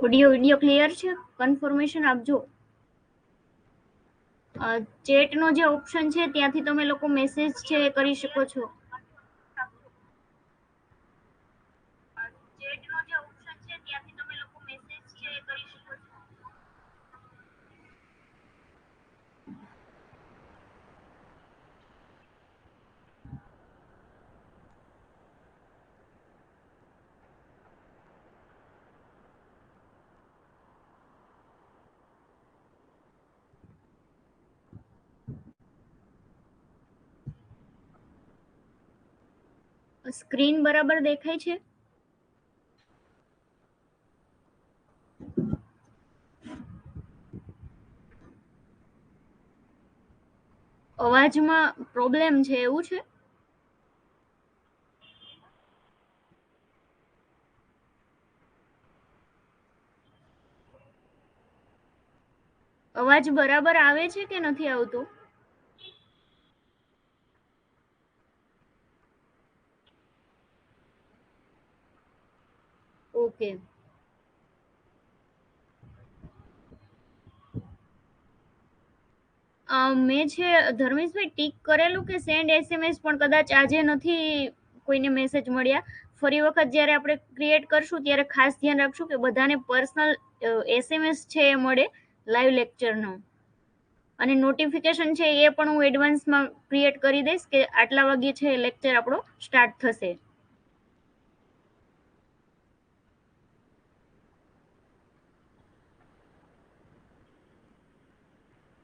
Audio video clear છે? Confirmation આપજો. Chat નો જે ઓપ્શન છે ત્યાંથી તમે લોકો મેસેજ છે એ કરી શકો છો. ચેટ નો જે ઓપ્શન છે ત્યાંથી તમે લોકો મેસેજ છે એ કરી શકો છો. સ્ક્રીન બરાબર દેખાય છે? અવાજમાં પ્રોબ્લેમ છે એવું છે? અવાજ બરાબર આવે છે કે નથી આવતો? ઓકે. મેં છે ધર્મેશભાઈ ટીક કરેલું કે સેન્ડ એસએમએસ, પણ કદાચ આજે નથી કોઈને મેસેજ મળ્યા. ફરી વખત જ્યારે આપણે ક્રિએટ કરશું ત્યારે ખાસ ધ્યાન રાખશું કે બધાને પર્સનલ એસએમએસ છે એ મળે લાઈવ લેક્ચરનો. અને નોટિફિકેશન છે એ પણ હું એડવાન્સમાં ક્રિએટ કરી દઈશ કે આટલા વાગ્યે છે લેક્ચર આપણો સ્ટાર્ટ થશે.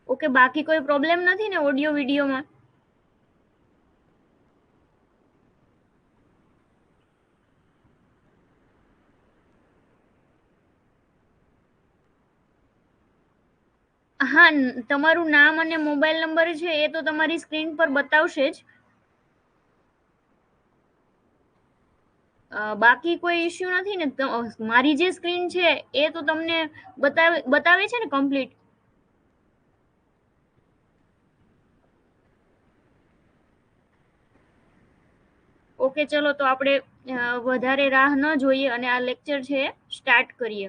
ઓકે, બાકી કોઈ પ્રોબ્લેમ નથી ને ઓડિયો વિડીયોમાં? હા, તમારું નામ અને મોબાઈલ નંબર છે એ તો તમારી સ્ક્રીન પર બતાવશે જ. બાકી કોઈ ઇશ્યુ નથી ને? મારી જે સ્ક્રીન છે એ તો તમને બતાવે છે ને કમ્પ્લીટ? ઓકે, ચલો તો આપણે વધારે રાહ ન જોઈએ અને આ લેક્ચર છે સ્ટાર્ટ કરીએ.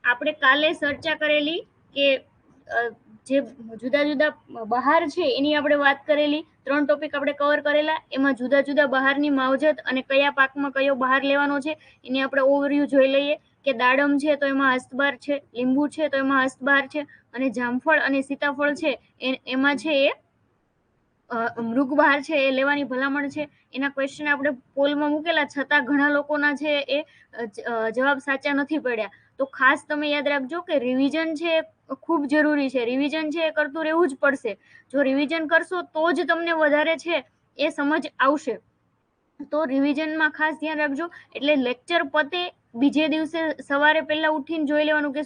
આપણે કાલે ચર્ચા કરેલી કે જે જુદા જુદા બહાર છે એની આપણે વાત કરેલી. 3 ટોપિક આપણે કવર કરેલા. એમાં જુદા જુદા બહારની માવજત અને કયા પાકમાં કયો બહાર લેવાનો છે એની આપણે ઓવરવ્યુ જોઈ લઈએ. કે દાડમ છે તો એમાં હસ્તબાર છે, લીંબુ છે તો એમાં હસ્તબાર છે, અને જામફળ અને સીતાફળ છે એમાં છે એ મૃગબહાર છે એ લેવાની ભલામણ છે. એના ક્વેશ્ચન આપણે પોલમાં મૂકેલા, છતાં ઘણા લોકોના છે એ જવાબ સાચા નથી પડ્યા. તો ખાસ તમે યાદ રાખજો કે રિવિઝન છે ખૂબ જરૂરી છે. રિવિઝન છે એ કરતું રહેવું જ પડશે. જો રિવિઝન કરશો તો જ તમને વધારે છે એ સમજ આવશે. તો રિવિઝનમાં ખાસ ધ્યાન રાખજો. એટલે લેક્ચર પતે બીજે દિવસે સવારે પહેલા ઉઠીને જોઈ લેવાનું કે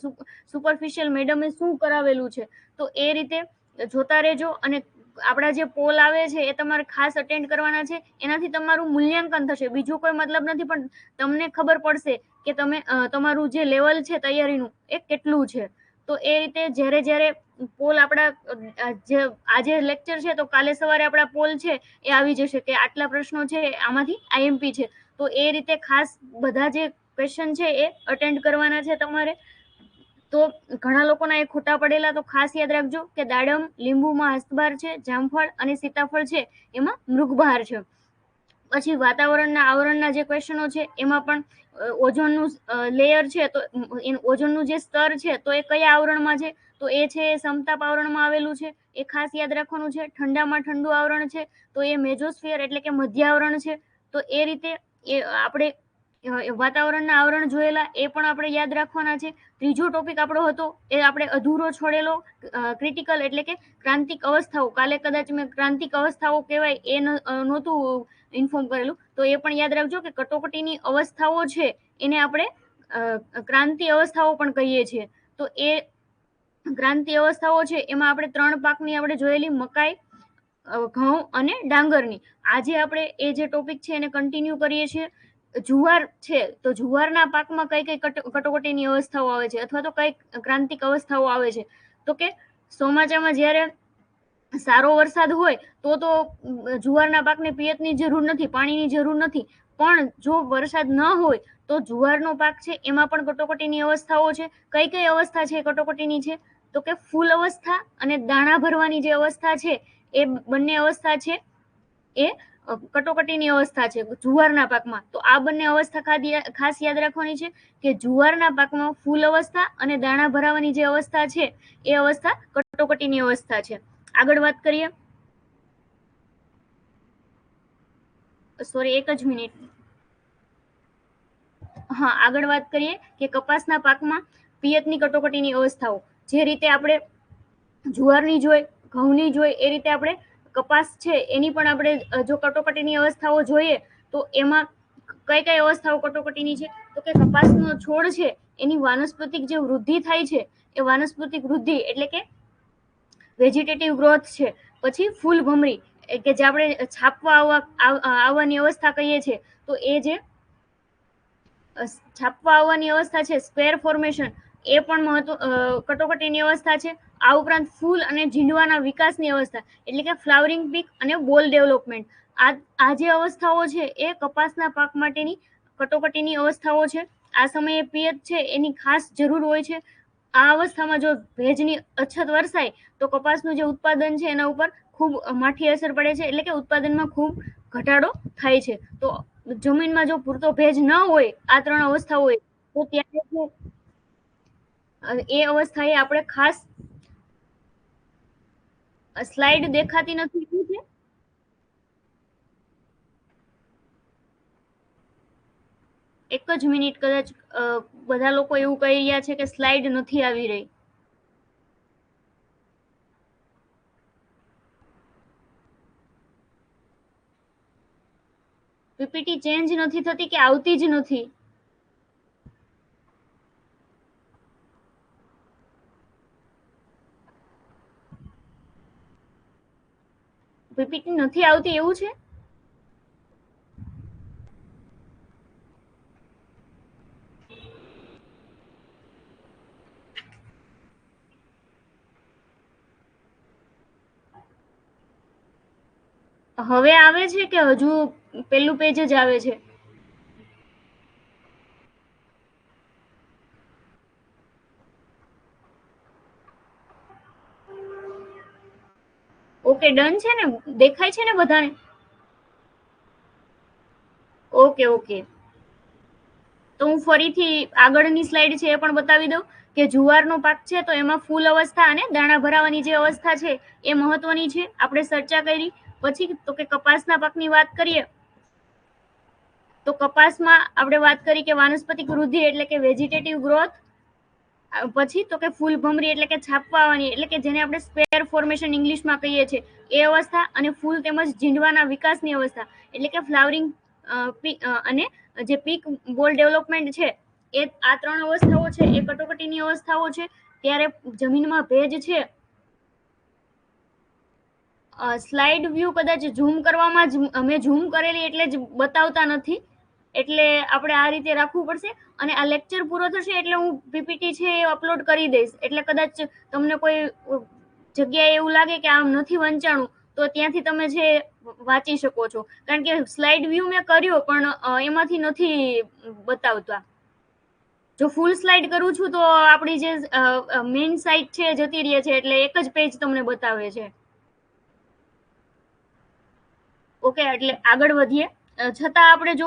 સુપરફિશિયલ મેડમે શું કરાવેલું છે. તો એ રીતે જોતા રહેજો. અને આપણા જે પોલ આવે છે એ તમારે ખાસ અટેન્ડ કરવાના છે. એનાથી તમારું મૂલ્યાંકન થશે, બીજો કોઈ મતલબ નથી, પણ તમને ખબર પડશે કે તમે તમારું જે લેવલ છે તૈયારીનું એ કેટલું છે. તો એ રીતે જ્યારે જ્યારે પોલ આપણા જે આજે લેક્ચર છે તો કાલે સવારે આપણા પોલ છે એ આવી જશે કે આટલા પ્રશ્નો છે આમાંથી આઈએમપી છે. તો એ રીતે ખાસ બધા જે ક્વેશ્ચન છે એ અટેન્ડ કરવાના છે તમારે. તો ઘણા લોકોના એ ખોટા પડેલા, તો ખાસ યાદ રાખજો કે દાડમ, લીંબુમાં હસ્તબાર છે, જામફળ અને સીતાફળ છે એમાં મૃગબહાર છે. પછી વાતાવરણના આવરણના જે ક્વેશ્ચનો છે એમાં પણ ઓઝોનનું લેયર છે તો ઓઝોનનું જે સ્તર છે તો એ કયા આવરણમાં છે? તો એ છે સમતાપ આવરણમાં આવેલું છે. એ ખાસ યાદ રાખવાનું છે. ઠંડામાં ઠંડુ આવરણ છે તો એ મેજોસ્ફિયર એટલે કે મધ્ય આવરણ છે. તો એ રીતે આપણે વાતાવરણના આવરણ જોયેલા, એ પણ આપણે યાદ રાખવાના છે. ત્રીજો ટોપિક આપણો હતો એ આપણે અધૂરો છોડેલો ક્રિટિકલ એટલે કે ક્રાંતિક અવસ્થાઓ. કાલે કદાચ મેં ક્રાંતિક અવસ્થાઓ કહેવાય એ નહોતું ઇન્ફોર્મ કરેલું, તો એ પણ યાદ રાખજો કે કટોકટીની અવસ્થાઓ છે એને આપણે ક્રાંતિ અવસ્થાઓ પણ કહીએ છીએ. તો એ ક્રાંતિ અવસ્થાઓ છે એમાં આપણે 3 પાકની આપણે જોયેલી, મકાઈ, ઘઉં અને ડાંગરની. આજે આપણે એ જે ટોપિક છે એને કન્ટિન્યુ કરીએ છીએ. જુવાર છે તો જુવારના પાકમાં કઈ કઈ કટોકટીની અવસ્થાઓ આવે છે અથવા તો કઈ ક્રાંતિક અવસ્થાઓ આવે છે? તો કે ચોમાસામાં જ્યારે સારો વરસાદ હોય તો જુવારના પાકને પિયતની જરૂર નથી, પાણીની જરૂર નથી. પણ જો વરસાદ ન હોય તો જુવારનો પાક છે એમાં પણ કટોકટીની અવસ્થાઓ છે. કઈ કઈ અવસ્થા છે કટોકટીની છે? તો કે ફૂલ અવસ્થા અને દાણા ભરવાની જે અવસ્થા છે એ બંને અવસ્થા છે એ કટોકટીની અવસ્થા છે જુવારના પાકમાં. તો આ બંને અવસ્થા ખાસ યાદ રાખવાની છે કે જુવારના પાકમાં ફૂલ અવસ્થા અને દાણા ભરાવાની જે અવસ્થા છે એ અવસ્થા કટોકટીની અવસ્થા છે. આગળ વાત કરીએ. સોરી, એક જ મિનિટ. હા, આગળ વાત કરીએ કે કપાસના પાકમાં પિયતની કટોકટીની અવસ્થાઓ. જે રીતે આપણે જુવારની જોઈ, ઘઉંની જોઈ, એ રીતે આપણે કપાસ છે એની પણ આપણે જો કટોકટીની અવસ્થાઓ જોઈએ તો એમાં કઈ કઈ અવસ્થાઓ કટોકટીની છે? તો કે કપાસનો છોડ છે એની વાનસ્પતિક જે વૃદ્ધિ થાય છે એ વાનસ્પતિક વૃદ્ધિ એટલે કે વેજીટેટિવ ગ્રોથ છે. પછી ફૂલ ભમરી કે જે આપણે છાપવા આવવાની અવસ્થા કહીએ છીએ, તો એ જે છાપવા આવવાની અવસ્થા છે, સ્ક્વેર ફોર્મેશન, એ પણ કટોકટીની અવસ્થા છે. આ ઉપરાંત ફૂલ અને ઝીંડવાના વિકાસની અવસ્થા એટલે કે ફ્લાવરિંગ પીક અને બોલ ડેવલપમેન્ટ, આ જે અવસ્થાઓ છે એ કપાસના પાક માટેની કટોકટીની અવસ્થાઓ છે. આ સમયે પિયત છે એની ખાસ જરૂર હોય છે. આ અવસ્થામાં જો ભેજની અછત વરસાય તો કપાસનું જે ઉત્પાદન છે એના ઉપર ખૂબ માઠી અસર પડે છે, એટલે કે ઉત્પાદનમાં ખૂબ ઘટાડો થાય છે. તો જમીનમાં જો પૂરતો ભેજ ન હોય, આ ત્રણ અવસ્થા હોય, તો ત્યારે એ અવસ્થાએ આપણે ખાસ સ્લાઇડ દેખાતી નથી શું છે? એક જ મિનિટ, કદાચ બધા લોકો એવું કહી રહ્યા છે કે સ્લાઇડ નથી આવી રહી. પીપીટી ચેન્જ નથી થતી કે આવતી જ નથી? પીપીટી નથી આવતી એવું છે? હવે આવે છે કે હજુ પેલું પેજ જ આવે છે? ઓકે, ડન છે ને? દેખાય છે ને બધાને? Okay okay. તો હું ફરીથી આગળની સ્લાઇડ છે એ પણ બતાવી દઉં કે જુવારનો પાક છે તો એમાં ફૂલ અવસ્થા અને દાણા ભરાવાની જે અવસ્થા છે એ મહત્વની છે, આપણે ચર્ચા કરી. પછી તો કે કપાસના પાકની વાત કરીએ તો કપાસમાં આપણે વાત કરી કે વાનસ્પતિક વૃદ્ધિ એટલે કે વેજીટેટિવ ગ્રોથ. પછી તો કે ફૂલ ભમરી એટલે કે છાપવા આવવાની, એટલે કે જેને આપણે સ્ક્વેર ફોર્મેશન ઇંગ્લિશમાં કહીએ છીએ, એ અવસ્થા. અને ફૂલ તેમજ ઝીંડવાના વિકાસની અવસ્થા એટલે કે ફ્લાવરિંગ અને જે પીક બોલ ડેવલપમેન્ટ છે, એ આ ત્રણ અવસ્થાઓ છે એ કટોકટીની અવસ્થાઓ છે. ત્યારે જમીનમાં ભેજ છે. સ્લાઇડ વ્યૂ કદાચ ઝૂમ કરવામાં જ મેં ઝૂમ કરેલી એટલે જ બતાવતા નથી, એટલે આપણે આ રીતે રાખવું પડશે. અને આ લેક્ચર પૂરો થશે એટલે હું પીપીટી છે એ અપલોડ કરી દઈશ, એટલે કદાચ તમને કોઈ જગ્યાએ એવું લાગે કે આમ નથી વંચાણું તો ત્યાંથી તમે જે વાંચી શકો છો. કારણ કે સ્લાઇડ વ્યૂ મેં કર્યો પણ એમાંથી નથી બતાવતા. જો ફૂલ સ્લાઇડ કરું છું તો આપણી જે મેઇન સાઇટ છે જતી રહે છે, એટલે એક જ પેજ તમને બતાવે છે. ઓકે, એટલે આગળ વધીએ. છતાં આપણે જો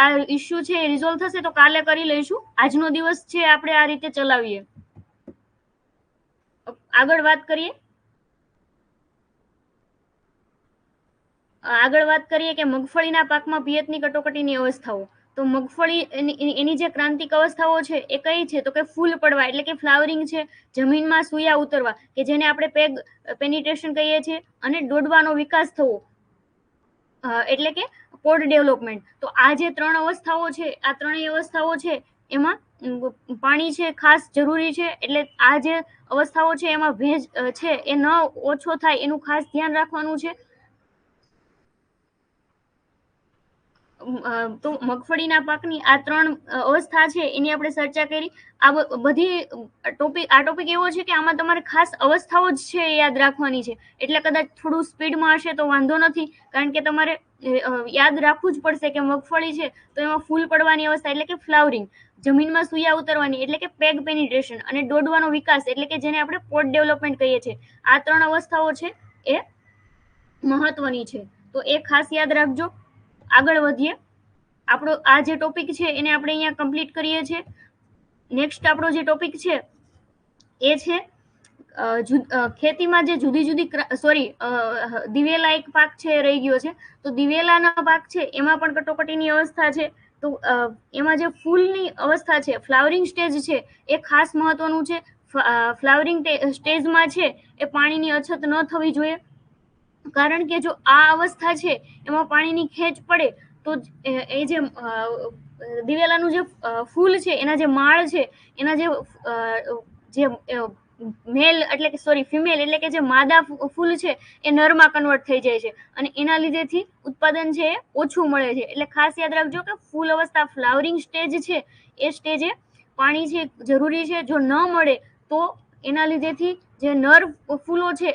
આ ઇસ્યુ છે એ રિઝોલ્વ થશે તો કાલે કરી લઈશું. આજનો દિવસ છે આપણે આ રીતે ચલાવીએ. આગળ વાત કરીએ. આગળ વાત કરીએ કે મગફળીના પાકમાં પિયતની કટોકટીની અવસ્થાઓ. તો મગફળી એની જે ક્રાંતિક અવસ્થાઓ છે એ કઈ છે? તો કે ફૂલ પડવા એટલે કે ફ્લાવરિંગ છે, જમીનમાં સુયા ઉતરવા કે જેને આપણે પેનિટ્રેશન કહીએ છીએ, અને ડોડવાનો વિકાસ થવો એટલે કે પોડ ડેવલપમેન્ટ. તો આ જે ત્રણ અવસ્થાઓ છે, આ ત્રણેય અવસ્થાઓ છે એમાં પાણી છે ખાસ જરૂરી છે. એટલે આ જે અવસ્થાઓ છે એમાં ભેજ છે એ ન ઓછો થાય એનું ખાસ ધ્યાન રાખવાનું છે. તો મગફળીના પાકની આ 3 અવસ્થા છે એની આપણે ચર્ચા કરી. આ બધી ટોપિક એવો છે કે આમાં તમારે ખાસ અવસ્થાઓ જ છે યાદ રાખવાની છે, એટલે કદાચ થોડું સ્પીડમાં હશે તો વાંધો નથી, કારણ કે તમારે યાદ રાખવું જ પડશે કે મગફળી છે તો એમાં ફૂલ પડવાની અવસ્થા એટલે કે ફ્લાવરિંગ, જમીનમાં સૂયા ઉતરવાની એટલે કે પેગ પેનિટ્રેશન, અને ડોડવાનો વિકાસ એટલે કે જેને આપણે પોટ ડેવલપમેન્ટ કહીએ છીએ. આ 3 અવસ્થાઓ છે એ મહત્વની છે, તો એ ખાસ યાદ રાખજો. આગળ વધીએ. આપણો આ જે ટોપિક છે એને આપણે અહીંયા કમ્પ્લીટ કરીએ છીએ. નેક્સ્ટ આપણો જે ટોપિક છે એ છે ખેતીમાં જે જુદી જુદી દિવેલા એક પાક છે રહી ગયો છે. તો દિવેલાના પાક છે એમાં પણ કટોકટીની અવસ્થા છે. તો એમાં જે ફૂલની અવસ્થા છે, ફ્લાવરિંગ સ્ટેજ છે, એ ખાસ મહત્વનું છે. ફ્લાવરિંગ સ્ટેજમાં છે એ પાણીની અછત ન થવી જોઈએ, કારણ કે જો આ અવસ્થા છે એમાં પાણીની ખેંચ પડે તો એ જે દિવેલાનું જે ફૂલ છે, એના જે માળ છે, એના જે મેલ એટલે કે ફિમેલ એટલે કે જે માદા ફૂલ છે એ નરમાં કન્વર્ટ થઈ જાય છે, અને એના લીધેથી ઉત્પાદન છે એ ઓછું મળે છે. એટલે ખાસ યાદ રાખજો કે ફૂલ અવસ્થા ફ્લાવરિંગ સ્ટેજ છે એ સ્ટેજે પાણી છે જરૂરી છે. જો ન મળે તો એના લીધેથી જે નર ફૂલો છે,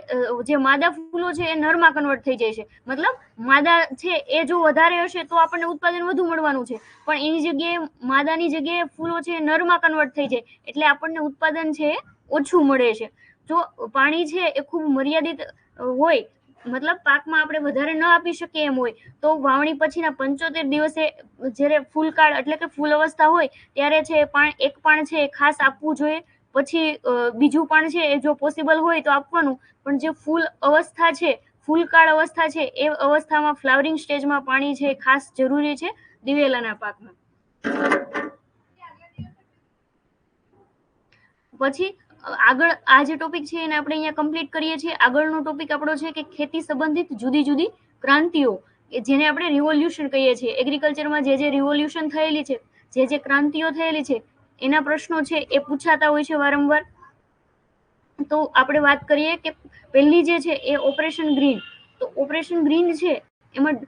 જે માદા ફૂલો છે એ નરમાં કન્વર્ટ થઈ જાય છે. મતલબ માદા છે એ જો વધારે હશે તો આપણને ઉત્પાદન વધુ મળવાનું છે, પણ એની જગ્યાએ માદાની જગ્યાએ ફૂલો છે નરમાં કન્વર્ટ થઈ જાય એટલે આપણને ઉત્પાદન છે એ ઓછું મળે છે. જો પાણી છે એ ખૂબ મર્યાદિત હોય, મતલબ પાકમાં આપણે વધારે ન આપી શકીએ એમ હોય, તો વાવણી પછીના 75 દિવસે જ્યારે ફૂલકાળ એટલે કે ફૂલ અવસ્થા હોય ત્યારે છે એક પાણ છે એ ખાસ આપવું જોઈએ. પછી બીજું પાણ છે એ જો પોસિબલ હોય તો આપવાનું, પણ જે ફૂલ અવસ્થા છે, ફૂલકાળ અવસ્થા છે, એ અવસ્થામાં ફ્લાવરિંગ સ્ટેજમાં પાણી છે ખાસ જરૂરી છે દિવેલાના પાકમાં. પછી આગળ આ જે ટોપિક છે એને આપણે અહીંયા કમ્પ્લીટ કરીએ છીએ. આગળનો ટોપિક આપણો છે કે ખેતી સંબંધિત જુદી જુદી ક્રાંતિઓ, જેને આપણે રિવોલ્યુશન કહીએ છીએ. એગ્રીકલ્ચરમાં જે રિવોલ્યુશન થયેલી છે, જે ક્રાંતિઓ થયેલી છે, એના પ્રશ્નો છે એ પૂછાતા હોય છે વારંવાર. તો આપણે વાત કરીએ કે પહેલી જે છે એ ઓપરેશન ગ્રીન. તો ઓપરેશન ગ્રીન છે એમાં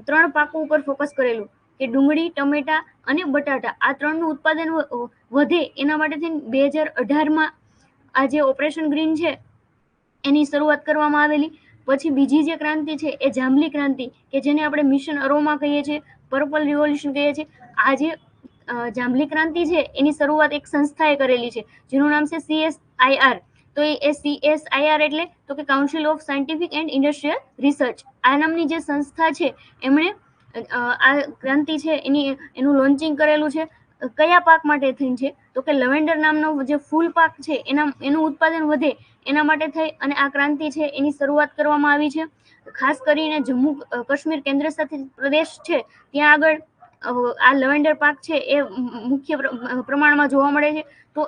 3 પાકો ઉપર ફોકસ કરેલું કે ડુંગળી, ટમેટા અને બટાટા, આ 3નું ઉત્પાદન વધે એના માટે 2018માં આ જે ઓપરેશન ગ્રીન છે એની શરૂઆત કરવામાં આવેલી. પછી બીજી જે ક્રાંતિ છે એ જાંબલી ક્રાંતિ, કે જેને આપણે મિશન અરોમા કહીએ છીએ, પર્પલ રિવોલ્યુશન કહીએ છીએ. આ જે જાંબલી ક્રાંતિ છે એની શરૂઆત એક સંસ્થાએ કરેલી છે જેનું નામ છે CSIR. તો એ CSIR એટલે તો કે council of scientific and industrial research. આ નામની જે સંસ્થા છે એમણે આ ક્રાંતિ છે એનું લોન્ચિંગ કરેલું છે. કયા પાક માટે થઈને છે તો કે લવેન્ડર નામનો જે ફૂલ પાક છે એનું ઉત્પાદન વધે એના માટે થઈ અને આ ક્રાંતિ છે એની શરૂઆત કરવામાં આવી છે. ખાસ કરીને જમ્મુ કાશ્મીર કેન્દ્ર શાસિત પ્રદેશ છે ત્યાં આગળ આ લવેન્ડર પાક છે એ મુખ્ય પ્રમાણમાં જોવા મળે છે. તો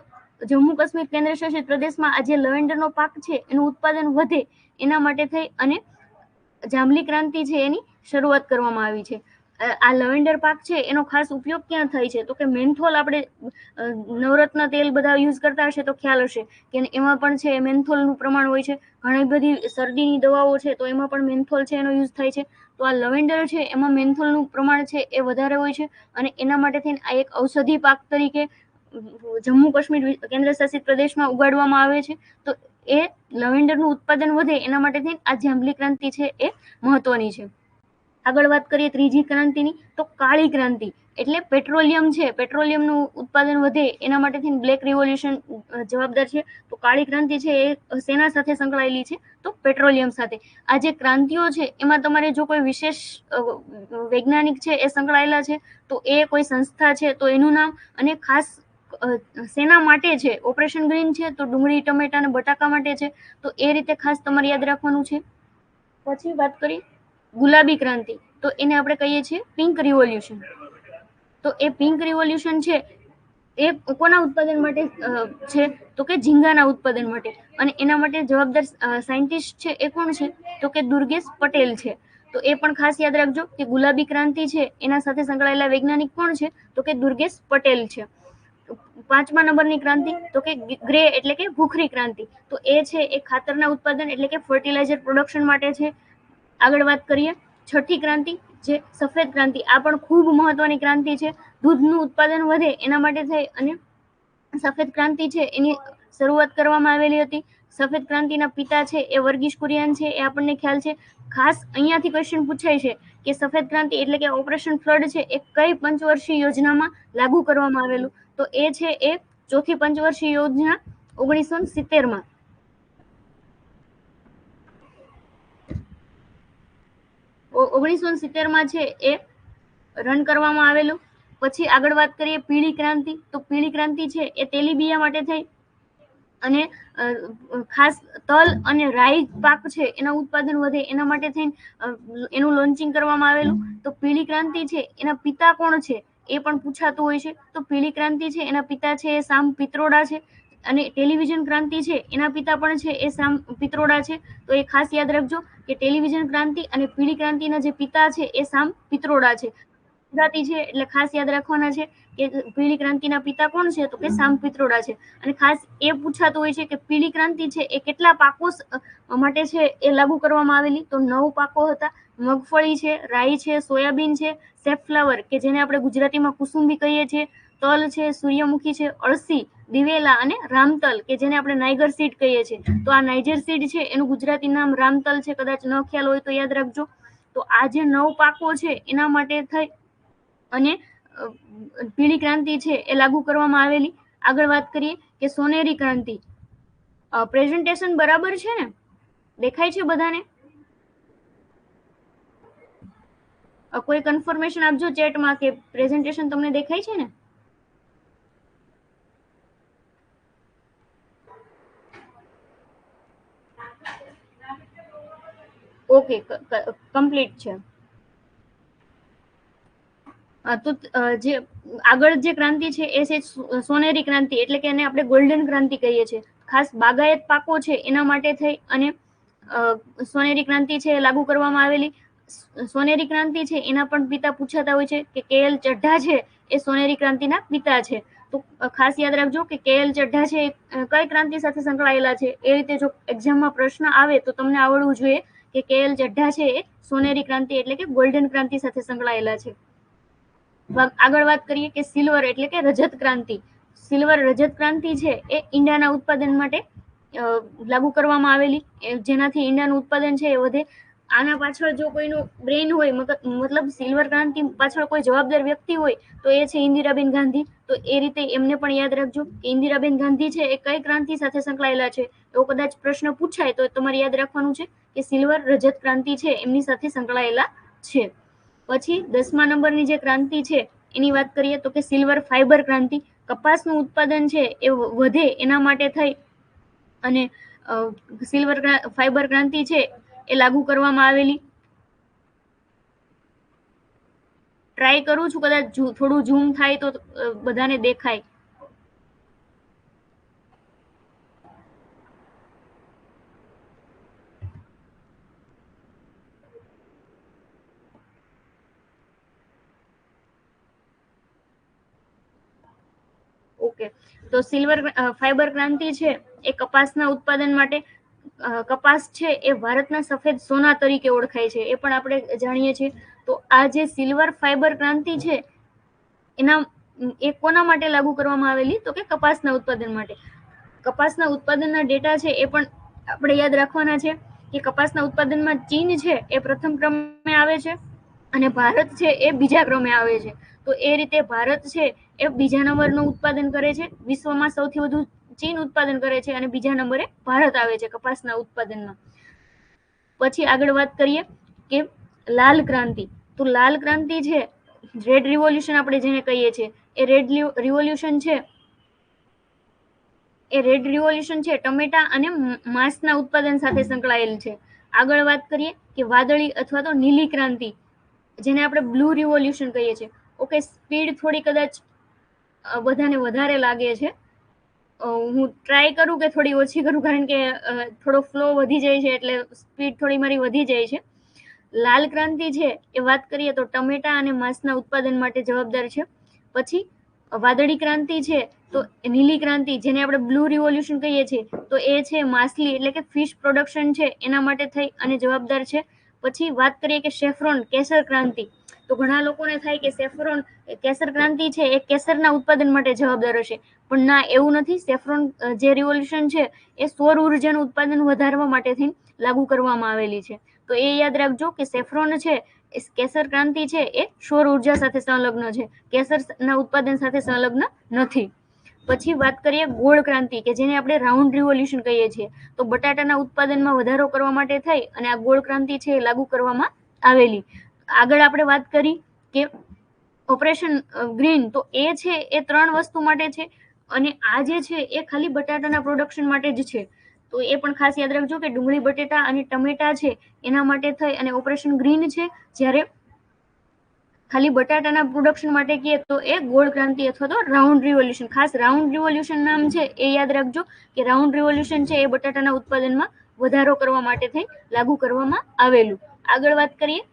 જમ્મુ કાશ્મીર કેન્દ્ર શાસિત પ્રદેશમાં આ જે લવેન્ડરનો પાક છે એનું ઉત્પાદન વધે એના માટે થઈ અને જાંબલી ક્રાંતિ છે એની શરૂઆત કરવામાં આવી છે. આ લવેન્ડર પાક છે એનો ખાસ ઉપયોગ ક્યાં થાય છે તો કે મેન્થોલ, આપણે નવરત્ન તેલ બધા યુઝ કરતા હશે તો ખ્યાલ હશે કે એમાં પણ છે મેન્થોલનું પ્રમાણ હોય છે. ઘણી બધી શરદીની દવાઓ છે તો એમાં પણ મેન્થોલ છે એનો યુઝ થાય છે. તો આ લવેન્ડર છે એમાં મેન્થોલનું પ્રમાણ છે એ વધારે હોય છે અને એના માટે થઈને આ એક ઔષધિ પાક તરીકે જમ્મુ કાશ્મીર કેન્દ્ર શાસિત પ્રદેશમાં ઉગાડવામાં આવે છે. તો એ લવેન્ડરનું ઉત્પાદન વધે એના માટે થઈને આ જાંબલી ક્રાંતિ છે એ મહત્વની છે. આગળ વાત કરીએ ત્રીજી ક્રાંતિની, તો કાળી ક્રાંતિ એટલે પેટ્રોલિયમ છે, પેટ્રોલિયમનું ઉત્પાદન વધે એના માટે થઈને બ્લેક રિવોલ્યુશન જવાબદાર છે. તો કાળી ક્રાંતિ છે એ શેના સાથે સંકળાયેલી છે તો પેટ્રોલિયમ સાથે. આ જે ક્રાંતિઓ છે એમાં તમારે જો કોઈ વિશેષ વૈજ્ઞાનિક છે એ સંકળાયેલા છે તો એ કોઈ સંસ્થા છે તો એનું નામ, અને ખાસ શેના માટે છે. ઓપરેશન ગ્રીન છે તો ડુંગળી, ટમેટા અને બટાકા માટે છે. તો એ રીતે ખાસ તમારે યાદ રાખવાનું છે. પછી વાત કરીએ ગુલાબી ક્રાંતિ, તો એને આપણે કહીએ છીએ પિંક રિવોલ્યુશન. તો એ પિંક રિવોલ્યુશન છે એ કોના ઉત્પાદન માટે છે તો કે ઝીંગાના ઉત્પાદન માટે, અને એના માટે જવાબદાર સાયન્ટિસ્ટ છે એ કોણ છે તો કે દુર્ગેશ પટેલ છે. તો એ પણ ખાસ યાદ રાખજો કે ગુલાબી ક્રાંતિ છે એના સાથે સંકળાયેલા વૈજ્ઞાનિક કોણ છે તો કે દુર્ગેશ પટેલ છે. 5મા નંબરની ક્રાંતિ તો કે ગ્રે એટલે કે ભૂખરી ક્રાંતિ. તો એ છે એ ખાતરના ઉત્પાદન એટલે કે ફર્ટિલાઇઝર પ્રોડક્શન માટે છે. આગળ વાત કરીએ છઠ્ઠી ક્રાંતિ જે સફેદ ક્રાંતિ, આ પણ ખૂબ મહત્વની ક્રાંતિ છે. દૂધનું ઉત્પાદન વધે એના માટે થઈ અને સફેદ ક્રાંતિ છે એની શરૂઆત કરવામાં આવેલી હતી. સફેદ ક્રાંતિના પિતા છે એ વર્ગીસ કુરિયન છે, એ આપણને ખ્યાલ છે. ખાસ અહીંયાથી ક્વેશ્ચન પૂછાય છે કે સફેદ ક્રાંતિ એટલે કે ઓપરેશન ફ્લડ છે એ કઈ પંચવર્ષીય યોજનામાં લાગુ કરવામાં આવેલું? તો એ છે એ ચોથી પંચવર્ષીય યોજના 1970માં. 1970માં છે એ રન કરવામાં આવેલું. પછી આગળ વાત કરીએ પીળી ક્રાંતિ. તો પીળી ક્રાંતિ છે એ તેલીબિયા માટે થઈ અને ખાસ તલ અને રાઈ પાક છે એના ઉત્પાદન વધે એના માટે થઈને એનું લોન્ચિંગ કરવામાં આવેલું. તો પીળી ક્રાંતિ છે એના પિતા કોણ છે એ પણ પૂછાતું હોય છે. તો પીળી ક્રાંતિ છે એના પિતા છે એ સામ પિત્રોડા છે, અને ટેલિવિઝન ક્રાંતિ છે એના પિતા પણ છે એ સામ પિત્રોડા છે. તો એ ખાસ યાદ રાખજો કે ટેલિવિઝન ક્રાંતિ અને પીળી ક્રાંતિના જે પિતા છે એ સામ પિત્રોડા છે. ગુજરાતી છે એટલે ખાસ યાદ રાખવાના છે કે પીળી ક્રાંતિના પિતા કોણ છે, તો કે સામ પિત્રોડા છે. અને ખાસ એ પૂછાતું હોય છે કે પીળી ક્રાંતિ છે એ કેટલા પાકો માટે છે એ લાગુ કરવામાં આવેલી? તો 9 પાકો હતા. મગફળી છે, રાઈ છે, સોયાબીન છે, સેફ્લાવર કે જેને આપણે ગુજરાતીમાં કુસુંબી કહીએ છીએ, તલ છે, સૂર્યમુખી છે, અળસી, દિવેલા અને રામતલ કે જેને આપણે નાઇગર સીડ કહીએ છીએ. તો આ નાઇજર સીડ છે એનું ગુજરાતી નામ રામતલ છે, કદાચ ન ખ્યાલ હોય તો યાદ રાખજો. તો આ જે 9 પાકો છે એના માટે થઈ અને પીળી ક્રાંતિ છે એ લાગુ કરવામાં આવેલી. આગળ વાત કરીએ કે સોનેરી ક્રાંતિ. પ્રેઝન્ટેશન બરાબર છે ને? દેખાય છે બધાને? કોઈ કન્ફર્મેશન આપજો ચેટમાં કે પ્રેઝન્ટેશન તમને દેખાય છે ને? ઓકે, કમ્પ્લીટ છે. તો જે આગળ જે ક્રાંતિ છે એ છે સોનેરી ક્રાંતિ, એટલે કે એને આપણે ગોલ્ડન ક્રાંતિ કહીએ છીએ. ખાસ બાગાયત પાકો છે એના માટે થઈ અને સોનેરી ક્રાંતિ છે લાગુ કરવામાં આવેલી. સોનેરી ક્રાંતિ છે એના પણ પિતા પૂછાતા હોય છે કે KL ચઢ્ઢા છે એ સોનેરી ક્રાંતિના પિતા છે. તો ખાસ યાદ રાખજો કે KL ચઢ્ઢા છે કઈ ક્રાંતિ સાથે સંકળાયેલા છે. એ રીતે જો એક્ઝામમાં પ્રશ્ન આવે તો તમને આવડવું જોઈએ કે KL ચઢ્ઢા છે એ સોનેરી ક્રાંતિ એટલે કે ગોલ્ડન ક્રાંતિ સાથે સંકળાયેલા છે. આગળ વાત કરીએ કે સિલ્વર એટલે કે રજત ક્રાંતિ. સિલ્વર રજત ક્રાંતિ છે એ ઈંડાના ઉત્પાદન માટે લાગુ કરવામાં આવેલી, જેનાથી ઈંડાનું ઉત્પાદન છે એ વધે. આના પાછળ જો કોઈનું બ્રેઇન હોય, મતલબ સિલ્વર ક્રાંતિ પાછળ કોઈ જવાબદાર વ્યક્તિ હોય તો એ છે ઇન્દિરાબેન ગાંધી. તો એ રીતે એમને પણ યાદ રાખજો કે ઇન્દિરાબેન ગાંધી છે એ કઈ ક્રાંતિ સાથે સંકળાયેલા છે. એવો કદાચ પ્રશ્ન પૂછાય તો તમારે યાદ રાખવાનું છે કે સિલ્વર રજત ક્રાંતિ છે એમની સાથે સંકળાયેલા છે. પછી 10મા નંબરની જે ક્રાંતિ છે એની વાત કરીએ તો કે સિલ્વર ફાઈબર ક્રાંતિ. કપાસનું ઉત્પાદન છે એ વધે એના માટે થઈ અને સિલ્વર ફાઈબર ક્રાંતિ છે એ લાગુ કરવામાં આવેલી. ટ્રાય કરું છું, કદાચ થોડું ઝૂમ થાય તો બધાને દેખાય. ઓકે, તો સિલ્વર ફાઈબર ક્રાંતિ છે એ કપાસના ઉત્પાદન માટે. કપાસ છે એ ભારતના સફેદ સોના તરીકે ઓળખાય છે, એ પણ આપણે જાણીએ છીએ. તો આ જે સિલ્વર ફાઈબર ક્રાંતિ છે એના એ કોના માટે લાગુ કરવામાં આવેલી? તો કે કપાસના ઉત્પાદન માટે. કપાસના ઉત્પાદનના ડેટા છે એ પણ આપણે યાદ રાખવાના છે કે કપાસના ઉત્પાદનમાં ચીન છે એ પ્રથમ ક્રમે આવે છે અને ભારત છે એ બીજા ક્રમે આવે છે. તો એ રીતે ભારત છે એ બીજા નંબરનું ઉત્પાદન કરે છે. વિશ્વમાં સૌથી વધુ ચીન ઉત્પાદન કરે છે અને બીજા નંબરે ભારત આવે છે કપાસના ઉત્પાદનમાં. પછી આગળ વાત કરીએ કે લાલ ક્રાંતિ. તો લાલ ક્રાંતિ છે, રેડ રિવોલ્યુશન આપણે જેને કહીએ છીએ, એ રેડ રિવોલ્યુશન છે ટમેટા અને માંસના ઉત્પાદન સાથે સંકળાયેલ છે. આગળ વાત કરીએ કે વાદળી અથવા તો નીલી ક્રાંતિ, જેને આપણે બ્લુ રિવોલ્યુશન કહીએ છીએ. ઓકે, સ્પીડ થોડી કદાચ બધાને વધારે લાગે છે. હું ટ્રાય કરું કે થોડી ઓછી કરું, કારણ કે થોડો ફ્લો વધી જાય છે એટલે સ્પીડ થોડી મારી વધી જાય છે. લાલ ક્રાંતિ છે એ વાત કરીએ તો ટમેટા અને માંસના ઉત્પાદન માટે જવાબદાર છે. પછી વાદળી ક્રાંતિ છે, તો નીલી ક્રાંતિ જેને આપણે બ્લુ રિવોલ્યુશન કહીએ છીએ, તો એ છે માછલી એટલે કે ફિશ પ્રોડક્શન છે એના માટે થઈ અને જવાબદાર છે. પછી વાત કરીએ કે સેફ્રોન કેસર ક્રાંતિ. તો ઘણા લોકોને થાય કે સેફ્રોન કેસર ક્રાંતિ છે એ કેસરના ઉત્પાદન માટે જવાબદાર હશે, પણ ના, એવું નથી. સેફ્રોન જે રિવોલ્યુશન છે એ સૌર ઉર્જાનું ઉત્પાદન વધારવા માટે થઈને લાગુ કરવામાં આવેલી છે. તો એ યાદ રાખજો કે સેફ્રોન છે, કેસર ક્રાંતિ છે એ સૌર ઉર્જા સાથે સંલગ્ન છે, કેસરના ઉત્પાદન સાથે સંલગ્ન નથી. પછી વાત કરીએ ગોળ ક્રાંતિ, કે જેને આપણે રાઉન્ડ રિવોલ્યુશન કહીએ છીએ. તો બટાટાના ઉત્પાદનમાં વધારો કરવા માટે થઈ અને આ ગોળ ક્રાંતિ છે એ લાગુ કરવામાં આવેલી. આગળ આપણે વાત કરી કે ઓપરેશન ગ્રીન, તો એ છે એ 3 વસ્તુ માટે છે, અને આ જે છે એ ખાલી બટાટાના પ્રોડક્શન માટે જ છે. તો એ પણ ખાસ યાદ રાખજો કે ડુંગળી, બટેટા અને ટમેટા છે એના માટે થઈ અને ઓપરેશન ગ્રીન છે. જ્યારે ખાલી બટાટાના પ્રોડક્શન માટે કહીએ તો એ ગોળ ક્રાંતિ અથવા તો રાઉન્ડ રિવોલ્યુશન. ખાસ રાઉન્ડ રિવોલ્યુશન નામ છે એ યાદ રાખજો કે રાઉન્ડ રિવોલ્યુશન છે એ બટાટાના ઉત્પાદનમાં વધારો કરવા માટે થઈ લાગુ કરવામાં આવેલું. આગળ વાત કરીએ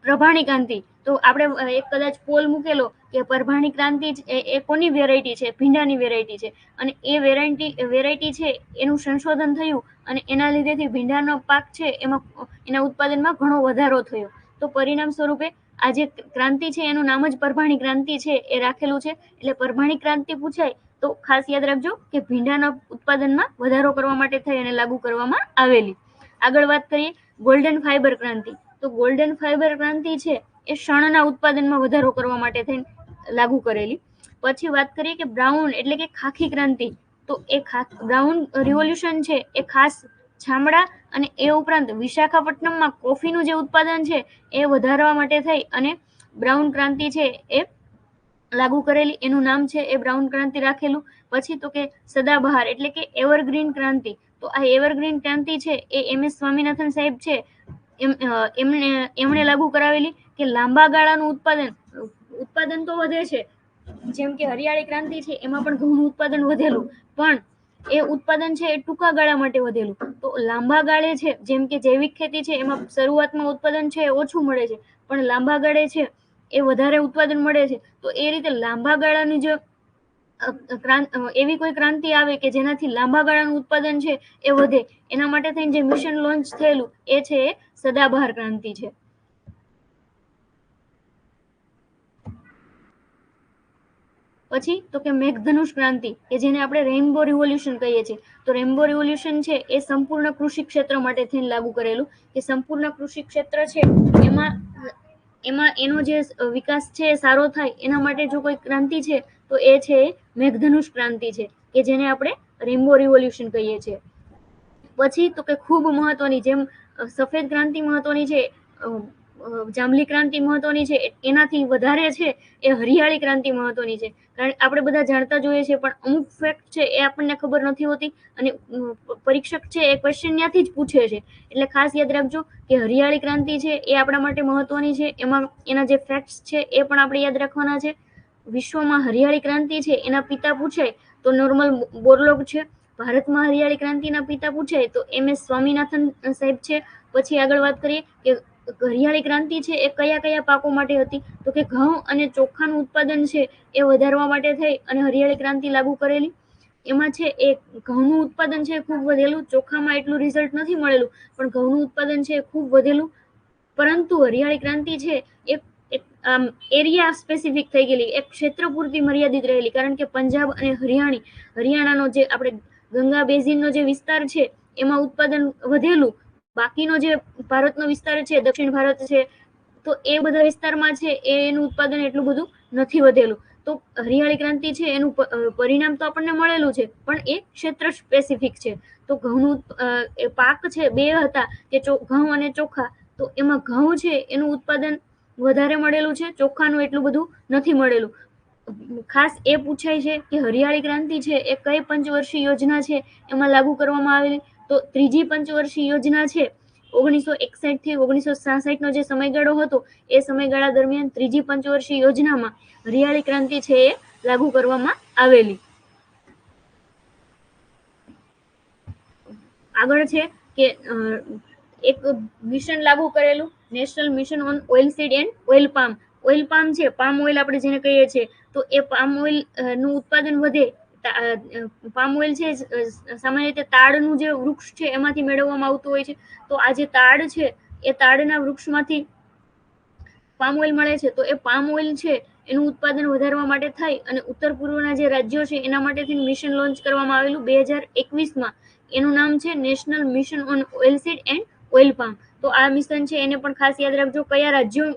પ્રભાણી ક્રાંતિ. તો આપણે એક કદાચ પોલ મૂકેલો કે પ્રભાણી ક્રાંતિ એ કોની વેરાયટી છે? ભીંડાની વેરાયટી છે. અને એ વેરાયટી છે એનું સંશોધન થયું અને એના લીધેથી ભીંડાનો પાક છે એમાં એના ઉત્પાદનમાં ઘણો વધારો થયો. તો પરિણામ સ્વરૂપે આ જે ક્રાંતિ છે એનું નામ જ પ્રભાણી ક્રાંતિ છે એ રાખેલું છે. એટલે પ્રભાણી ક્રાંતિ પૂછાય તો ખાસ યાદ રાખજો કે ભીંડાના ઉત્પાદનમાં વધારો કરવા માટે થઈ અને લાગુ કરવામાં આવેલી. આગળ વાત કરીએ ગોલ્ડન ફાઈબર ક્રાંતિ. તો ગોલ્ડન ફાઈબર ક્રાંતિ છે એ શણના ઉત્પાદનમાં વધારો કરવા માટે થઈને લાગુ કરેલી. પછી વાત કરીએ કે બ્રાઉન એટલે કે ખાખી ક્રાંતિ. તો એ બ્રાઉન રિવોલ્યુશન છે એ ખાસ છામડા અને એ ઉપરાંત વિશાખાપટ્ટનમમાં કોફીનું જે ઉત્પાદન છે એ વધારવા માટે થઈ અને બ્રાઉન ક્રાંતિ છે એ લાગુ કરેલી. એનું નામ છે એ બ્રાઉન ક્રાંતિ રાખેલું. પછી તો કે સદાબહાર એટલે કે એવરગ્રીન ક્રાંતિ. તો આ એવરગ્રીન ક્રાંતિ છે એ MS સ્વામિનાથન સાહેબ છે એમણે લાગુ કરાવેલી કે લાંબા ગાળાનું ઉત્પાદન તો વધે છે, જેમ કે હરિયાળી ક્રાંતિ છે એમાં પણ ઘઉંનું ઉત્પાદન વધેલું, પણ એ ઉત્પાદન છે એ ટૂંકા ગાળા માટે વધેલું. તો લાંબા ગાળે છે, જેમ કે જૈવિક ખેતી છે એમાં શરૂઆતમાં ઉત્પાદન છે ઓછું મળે છે, પણ લાંબા ગાળે છે એ વધારે ઉત્પાદન મળે છે. તો એ રીતે લાંબા ગાળાની જો એવી કોઈ ક્રાંતિ આવે કે જેનાથી લાંબા ગાળાનું ઉત્પાદન છે એ વધે, એના માટે થઈને જે મિશન લોન્ચ થયેલું એ છે એ સદાબહાર ક્રાંતિ છે. પછી તો કે મેઘધનુષ ક્રાંતિ, કે જેને આપણે રેઇનબો રિવોલ્યુશન કહીએ છીએ. તો રેઇનબો રિવોલ્યુશન છે એ સંપૂર્ણ કૃષિ ક્ષેત્ર માટે થઈને લાગુ કરેલું, કે સંપૂર્ણ કૃષિ ક્ષેત્ર છે એમાં એનો જે વિકાસ છે એ સારો થાય એના માટે જો કોઈ ક્રાંતિ છે તો એ છે મેઘધનુષ ક્રાંતિ છે, કે જેને આપણે રેઇનબો રિવોલ્યુશન કહીએ છીએ. પછી તો કે ખૂબ મહત્વની, જેમ સફેદ ક્રાંતિ મહત્વની છે, જાંબલી ક્રાંતિ મહત્વની છે, એનાથી વધારે છે એ હરિયાળી ક્રાંતિ મહત્વની છે. કારણ આપણે બધા જાણતા જોઈએ છે, પણ અમુક ફેક્ટ છે એ આપણને ખબર નથી હોતી અને પરીક્ષક છે એ ક્વેશ્ચન ત્યાંથી જ પૂછે છે. એટલે ખાસ યાદ રાખજો કે હરિયાળી ક્રાંતિ છે એ આપણા માટે મહત્વની છે. એમાં એના જે ફેક્ટ્સ છે એ પણ આપણે યાદ રાખવાના છે. વિશ્વમાં હરિયાળી ક્રાંતિ છે એના પિતા પૂછાય તો નોર્મલ બોરલોગ છે. ભારતમાં હરિયાળી ક્રાંતિના પિતા પૂછાય તો MS સ્વામિનાથન સાહેબ છે. પછી આગળ વાત કરીએ કે હરિયાળી ક્રાંતિ છે એ કયા કયા પાકો માટે હતી, તો કે ઘઉં અને ચોખાનું ઉત્પાદન છે એ વધારવા માટે થઈ અને હરિયાળી ક્રાંતિ લાગુ કરેલી. એમાં છે એ ઘઉંનું ઉત્પાદન છે ખૂબ વધેલું, ચોખામાં એટલું રિઝલ્ટ નથી મળેલું, પણ ઘઉંનું ઉત્પાદન છે ખૂબ વધેલું. પરંતુ હરિયાળી ક્રાંતિ છે એક એરિયા સ્પેસિફિક થઈ ગયેલી, એક ક્ષેત્ર પૂરતી મર્યાદિત રહેલી, કારણ કે પંજાબ અને હરિયાણાનો જે આપણે ગંગા બેઝિનનો જે વિસ્તાર છે એમાં ઉત્પાદન વધેલું. બાકીનો જે ભારતનો વિસ્તાર છે, દક્ષિણ ભારત છે, તો એ બધા વિસ્તારમાં છે એનું ઉત્પાદન એટલું બધું નથી વધેલું. તો હરિયાળી ક્રાંતિ છે એનું પરિણામ તો આપણને મળેલું છે, પણ એ ક્ષેત્ર સ્પેસિફિક છે. તો ઘઉંનું પાક છે બે હતા, કે ઘઉં અને ચોખા. તો એમાં ઘઉં છે એનું ઉત્પાદન વધારે મળેલું છે, ચોખાનું એટલું બધું નથી મળેલું. ખાસ એ પૂછાય છે કે હરિયાળી ક્રાંતિ છે એ કઈ પંચવર્ષીય યોજના છે એમાં લાગુ કરવામાં આવેલી. તો ત્રીજી પંચવર્ષીય યોજના છે 1961 થી 1966 નો જે સમયગાળો હતો એ સમયગાળા દરમિયાન ત્રીજી પંચવર્ષીય યોજનામાં હરિયાળી ક્રાંતિ છે એ લાગુ કરવામાં આવેલી. આગળ છે કે એક મિશન લાગુ કરેલું, national mission on oil seed and oil palm. Oil palm છે, પામ ઓઇલ આપણે જેને કહીએ છીએ, તો એ પામ ઓઇલ નું ઉત્પાદન વધે. પામ ઓઇલ છે સામાન્ય રીતે તાડનું જે વૃક્ષ છે એમાંથી મેળવવામાં આવતું હોય છે. તો આ જે તાડ છે એ તાડના વૃક્ષમાંથી પામ ઓઇલ મળે છે, તો એ પામ ઓઇલ છે એનું ઉત્પાદન વધારવા માટે થાય અને ઉત્તર પૂર્વના જે રાજ્યો છે એના માટેથી મિશન લોન્ચ કરવામાં આવેલું 2021માં. એનું નામ છે national mission on oilseed and oil palm. તો આ મિશન છે એને પણ ખાસ યાદ રાખજો કયા રાજ્યો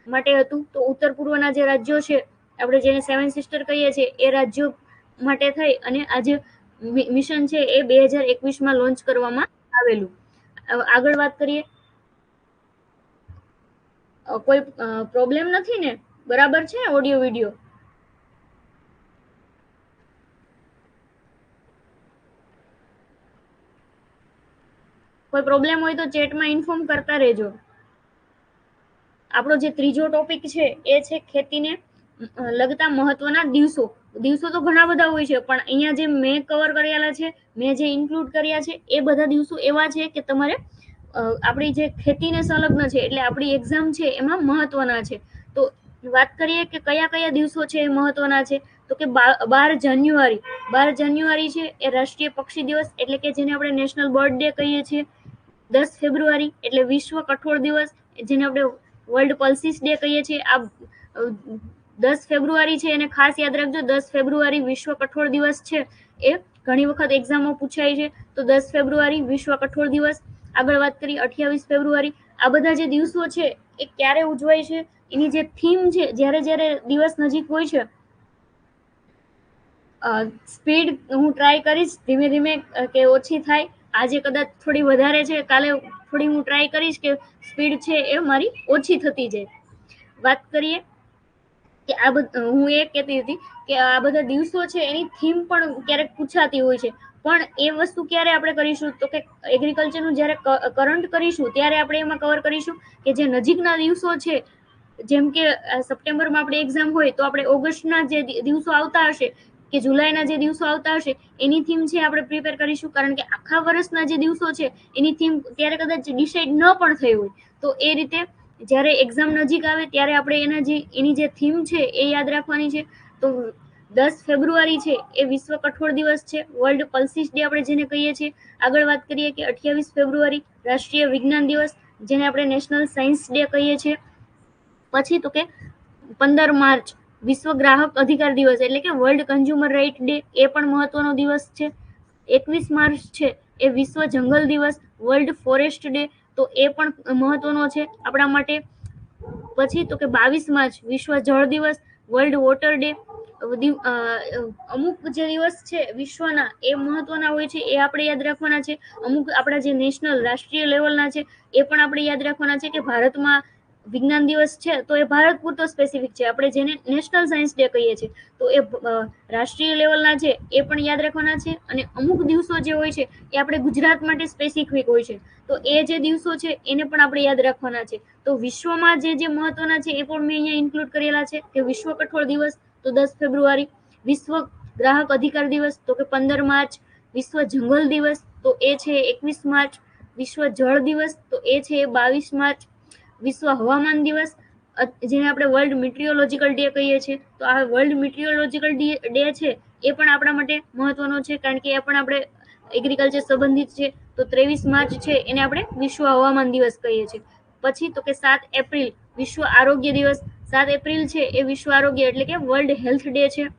માટે હતું. તો ઉત્તર પૂર્વના જે રાજ્યો છે, આપણે જેને 7 સિસ્ટર કહીએ છીએ, એ રાજ્યો માટે થઈ અને આ જે મિશન છે એ 2021માં લોન્ચ કરવામાં આવેલું. આગળ વાત કરીએ. કોઈ પ્રોબ્લેમ નથી ને? બરાબર છે ઓડિયો વિડિયો? કોઈ પ્રોબ્લેમ હોય તો ચેટમાં ઇન્ફોર્મ કરતા રહેજો. આપણો જે ત્રીજો ટોપિક છે એ છે ખેતીને લગતા મહત્વના દિવસો. દિવસો તો ઘણા બધા હોય છે, પણ અહીંયા જે મેં કવર કરેલા છે, મેં જે ઇન્ક્લુડ કર્યા છે, એ બધા દિવસો એવા છે કે તમારે આપણી જે ખેતીને સંલગ્ન છે, એટલે આપણી એક્ઝામ છે એમાં મહત્વના છે. તો વાત કરીએ કે કયા કયા દિવસો છે એ મહત્વના છે. તો કે 12 જાન્યુઆરી. 12 જાન્યુઆરી છે એ રાષ્ટ્રીય પક્ષી દિવસ, એટલે કે જેને આપણે નેશનલ બર્ડ ડે કહીએ છીએ. 10 ફેબ્રુઆરી એટલે વિશ્વ કઠોળ દિવસ, જેને આપણે વર્લ્ડ પલ્સીસ ડે કહીએ છીએ. આ 10 ફેબ્રુઆરી છે એને ખાસ યાદ રાખજો. 10 ફેબ્રુઆરી વિશ્વ કઠોળ દિવસ છે, એ ઘણી વખત એક્ઝામમાં પૂછાય છે. તો 10 ફેબ્રુઆરી વિશ્વ કઠોળ દિવસ. આગળ વાત કરીએ 28 ફેબ્રુઆરી. આ બધા જે દિવસો છે એ ક્યારે ઉજવાય છે, એની જે થીમ છે, જ્યારે જ્યારે દિવસ નજીક હોય છે, સ્પીડ હું ટ્રાય કરીશ ધીમે ધીમે કે ઓછી થાય. આજે કદાચ થોડી વધારે છે, કાલે થોડી હું ટ્રાય કરીશ કે સ્પીડ છે એ મારી ઓછી થતી જાય. વાત કરીએ કે હું એ કહેતી હતી કે આ બધા દિવસો છે એની થીમ પણ ક્યારેક પૂછાતી હોય છે. પણ એ વસ્તુ ક્યારે આપણે કરીશું, તો કે એગ્રીકલ્ચરનું જ્યારે કરંટ કરીશું ત્યારે આપણે એમાં કવર કરીશું કે જે નજીકના દિવસો છે, જેમ કે સપ્ટેમ્બરમાં આપણે એક્ઝામ હોય તો આપણે ઓગસ્ટના જે દિવસો આવતા હશે કે જુલાઈના જે દિવસો આવતા હશે એની થીમ છે આપણે પ્રિપેર કરીશું. કારણ કે આખા વર્ષના જે દિવસો છે એની થીમ ત્યારે કદાચ ડિસાઇડ ન પણ થઈ હોય. તો એ રીતે જ્યારે એક્ઝામ નજીક આવે ત્યારે આપણે એની જે થીમ છે એ યાદ રાખવાની છે. તો 10 ફેબ્રુઆરી છે એ વિશ્વ કઠોળ દિવસ છે, વર્લ્ડ પલ્સીસ ડે આપણે જેને કહીએ છીએ. આગળ વાત કરીએ કે 28 ફેબ્રુઆરી રાષ્ટ્રીય વિજ્ઞાન દિવસ, જેને આપણે નેશનલ સાયન્સ ડે કહીએ છીએ. પછી તો કે 15 માર્ચ વિશ્વ ગ્રાહક અધિકાર દિવસ, એટલે કે વર્લ્ડ કન્ઝ્યુમર રાઇટ ડે, એ પણ મહત્વનો દિવસ છે. 21 માર્ચ છે એ વિશ્વ જંગલ દિવસ, વર્લ્ડ ફોરેસ્ટ ડે, તો એ પણ મહત્વનો છે આપણા માટે. પછી તો કે 22 માર્ચ વિશ્વ જળ દિવસ, વર્લ્ડ વોટર ડે. અમુક જે દિવસ છે વિશ્વના એ મહત્વના હોય છે, એ આપણે યાદ રાખવાના છે. અમુક આપણા જે નેશનલ રાષ્ટ્રીય લેવલના છે એ પણ આપણે યાદ રાખવાના છે. કે ભારતમાં વિજ્ઞાન દિવસ છે તો એ ભારત પૂરતો સ્પેસિફિક છે, આપણે જેને નેશનલ સાયન્સ ડે કહીએ છીએ તો એ રાષ્ટ્રીય લેવલના છે, એ પણ યાદ રાખવાના છે. અને અમુક દિવસો જે હોય છે એ આપણે ગુજરાત માટે સ્પેસિફિક હોય છે, તો એ જે દિવસો છે એને પણ આપણે યાદ રાખવાના છે. તો વિશ્વમાં જે મહત્વના છે એ પણ મેં અહીંયા ઇન્ક્લુડ કરેલા છે. કે વિશ્વ કઠોળ દિવસ તો 10 ફેબ્રુઆરી, વિશ્વ ગ્રાહક અધિકાર દિવસ તો કે 15 માર્ચ, વિશ્વ જંગલ દિવસ તો એ છે 21 માર્ચ, વિશ્વ જળ દિવસ તો એ છે 22 માર્ચ, વિશ્વ હવામાન દિવસ જેને આપણે વર્લ્ડ મીટિયોલોજીકલ ડે કહીએ છીએ. તો આ વર્લ્ડ મીટિયોલોજીકલ ડે છે એ પણ આપણા માટે મહત્વનો છે, કારણ કે એ પણ આપણે એગ્રીકલ્ચર સંબંધિત છે. તો 23 માર્ચ છે એને આપણે વિશ્વ હવામાન દિવસ કહીએ છીએ. પછી તો કે 7 એપ્રિલ વિશ્વ આરોગ્ય દિવસ. 7 એપ્રિલ છે એ વિશ્વ આરોગ્ય એટલે કે વર્લ્ડ હેલ્થ ડે છે.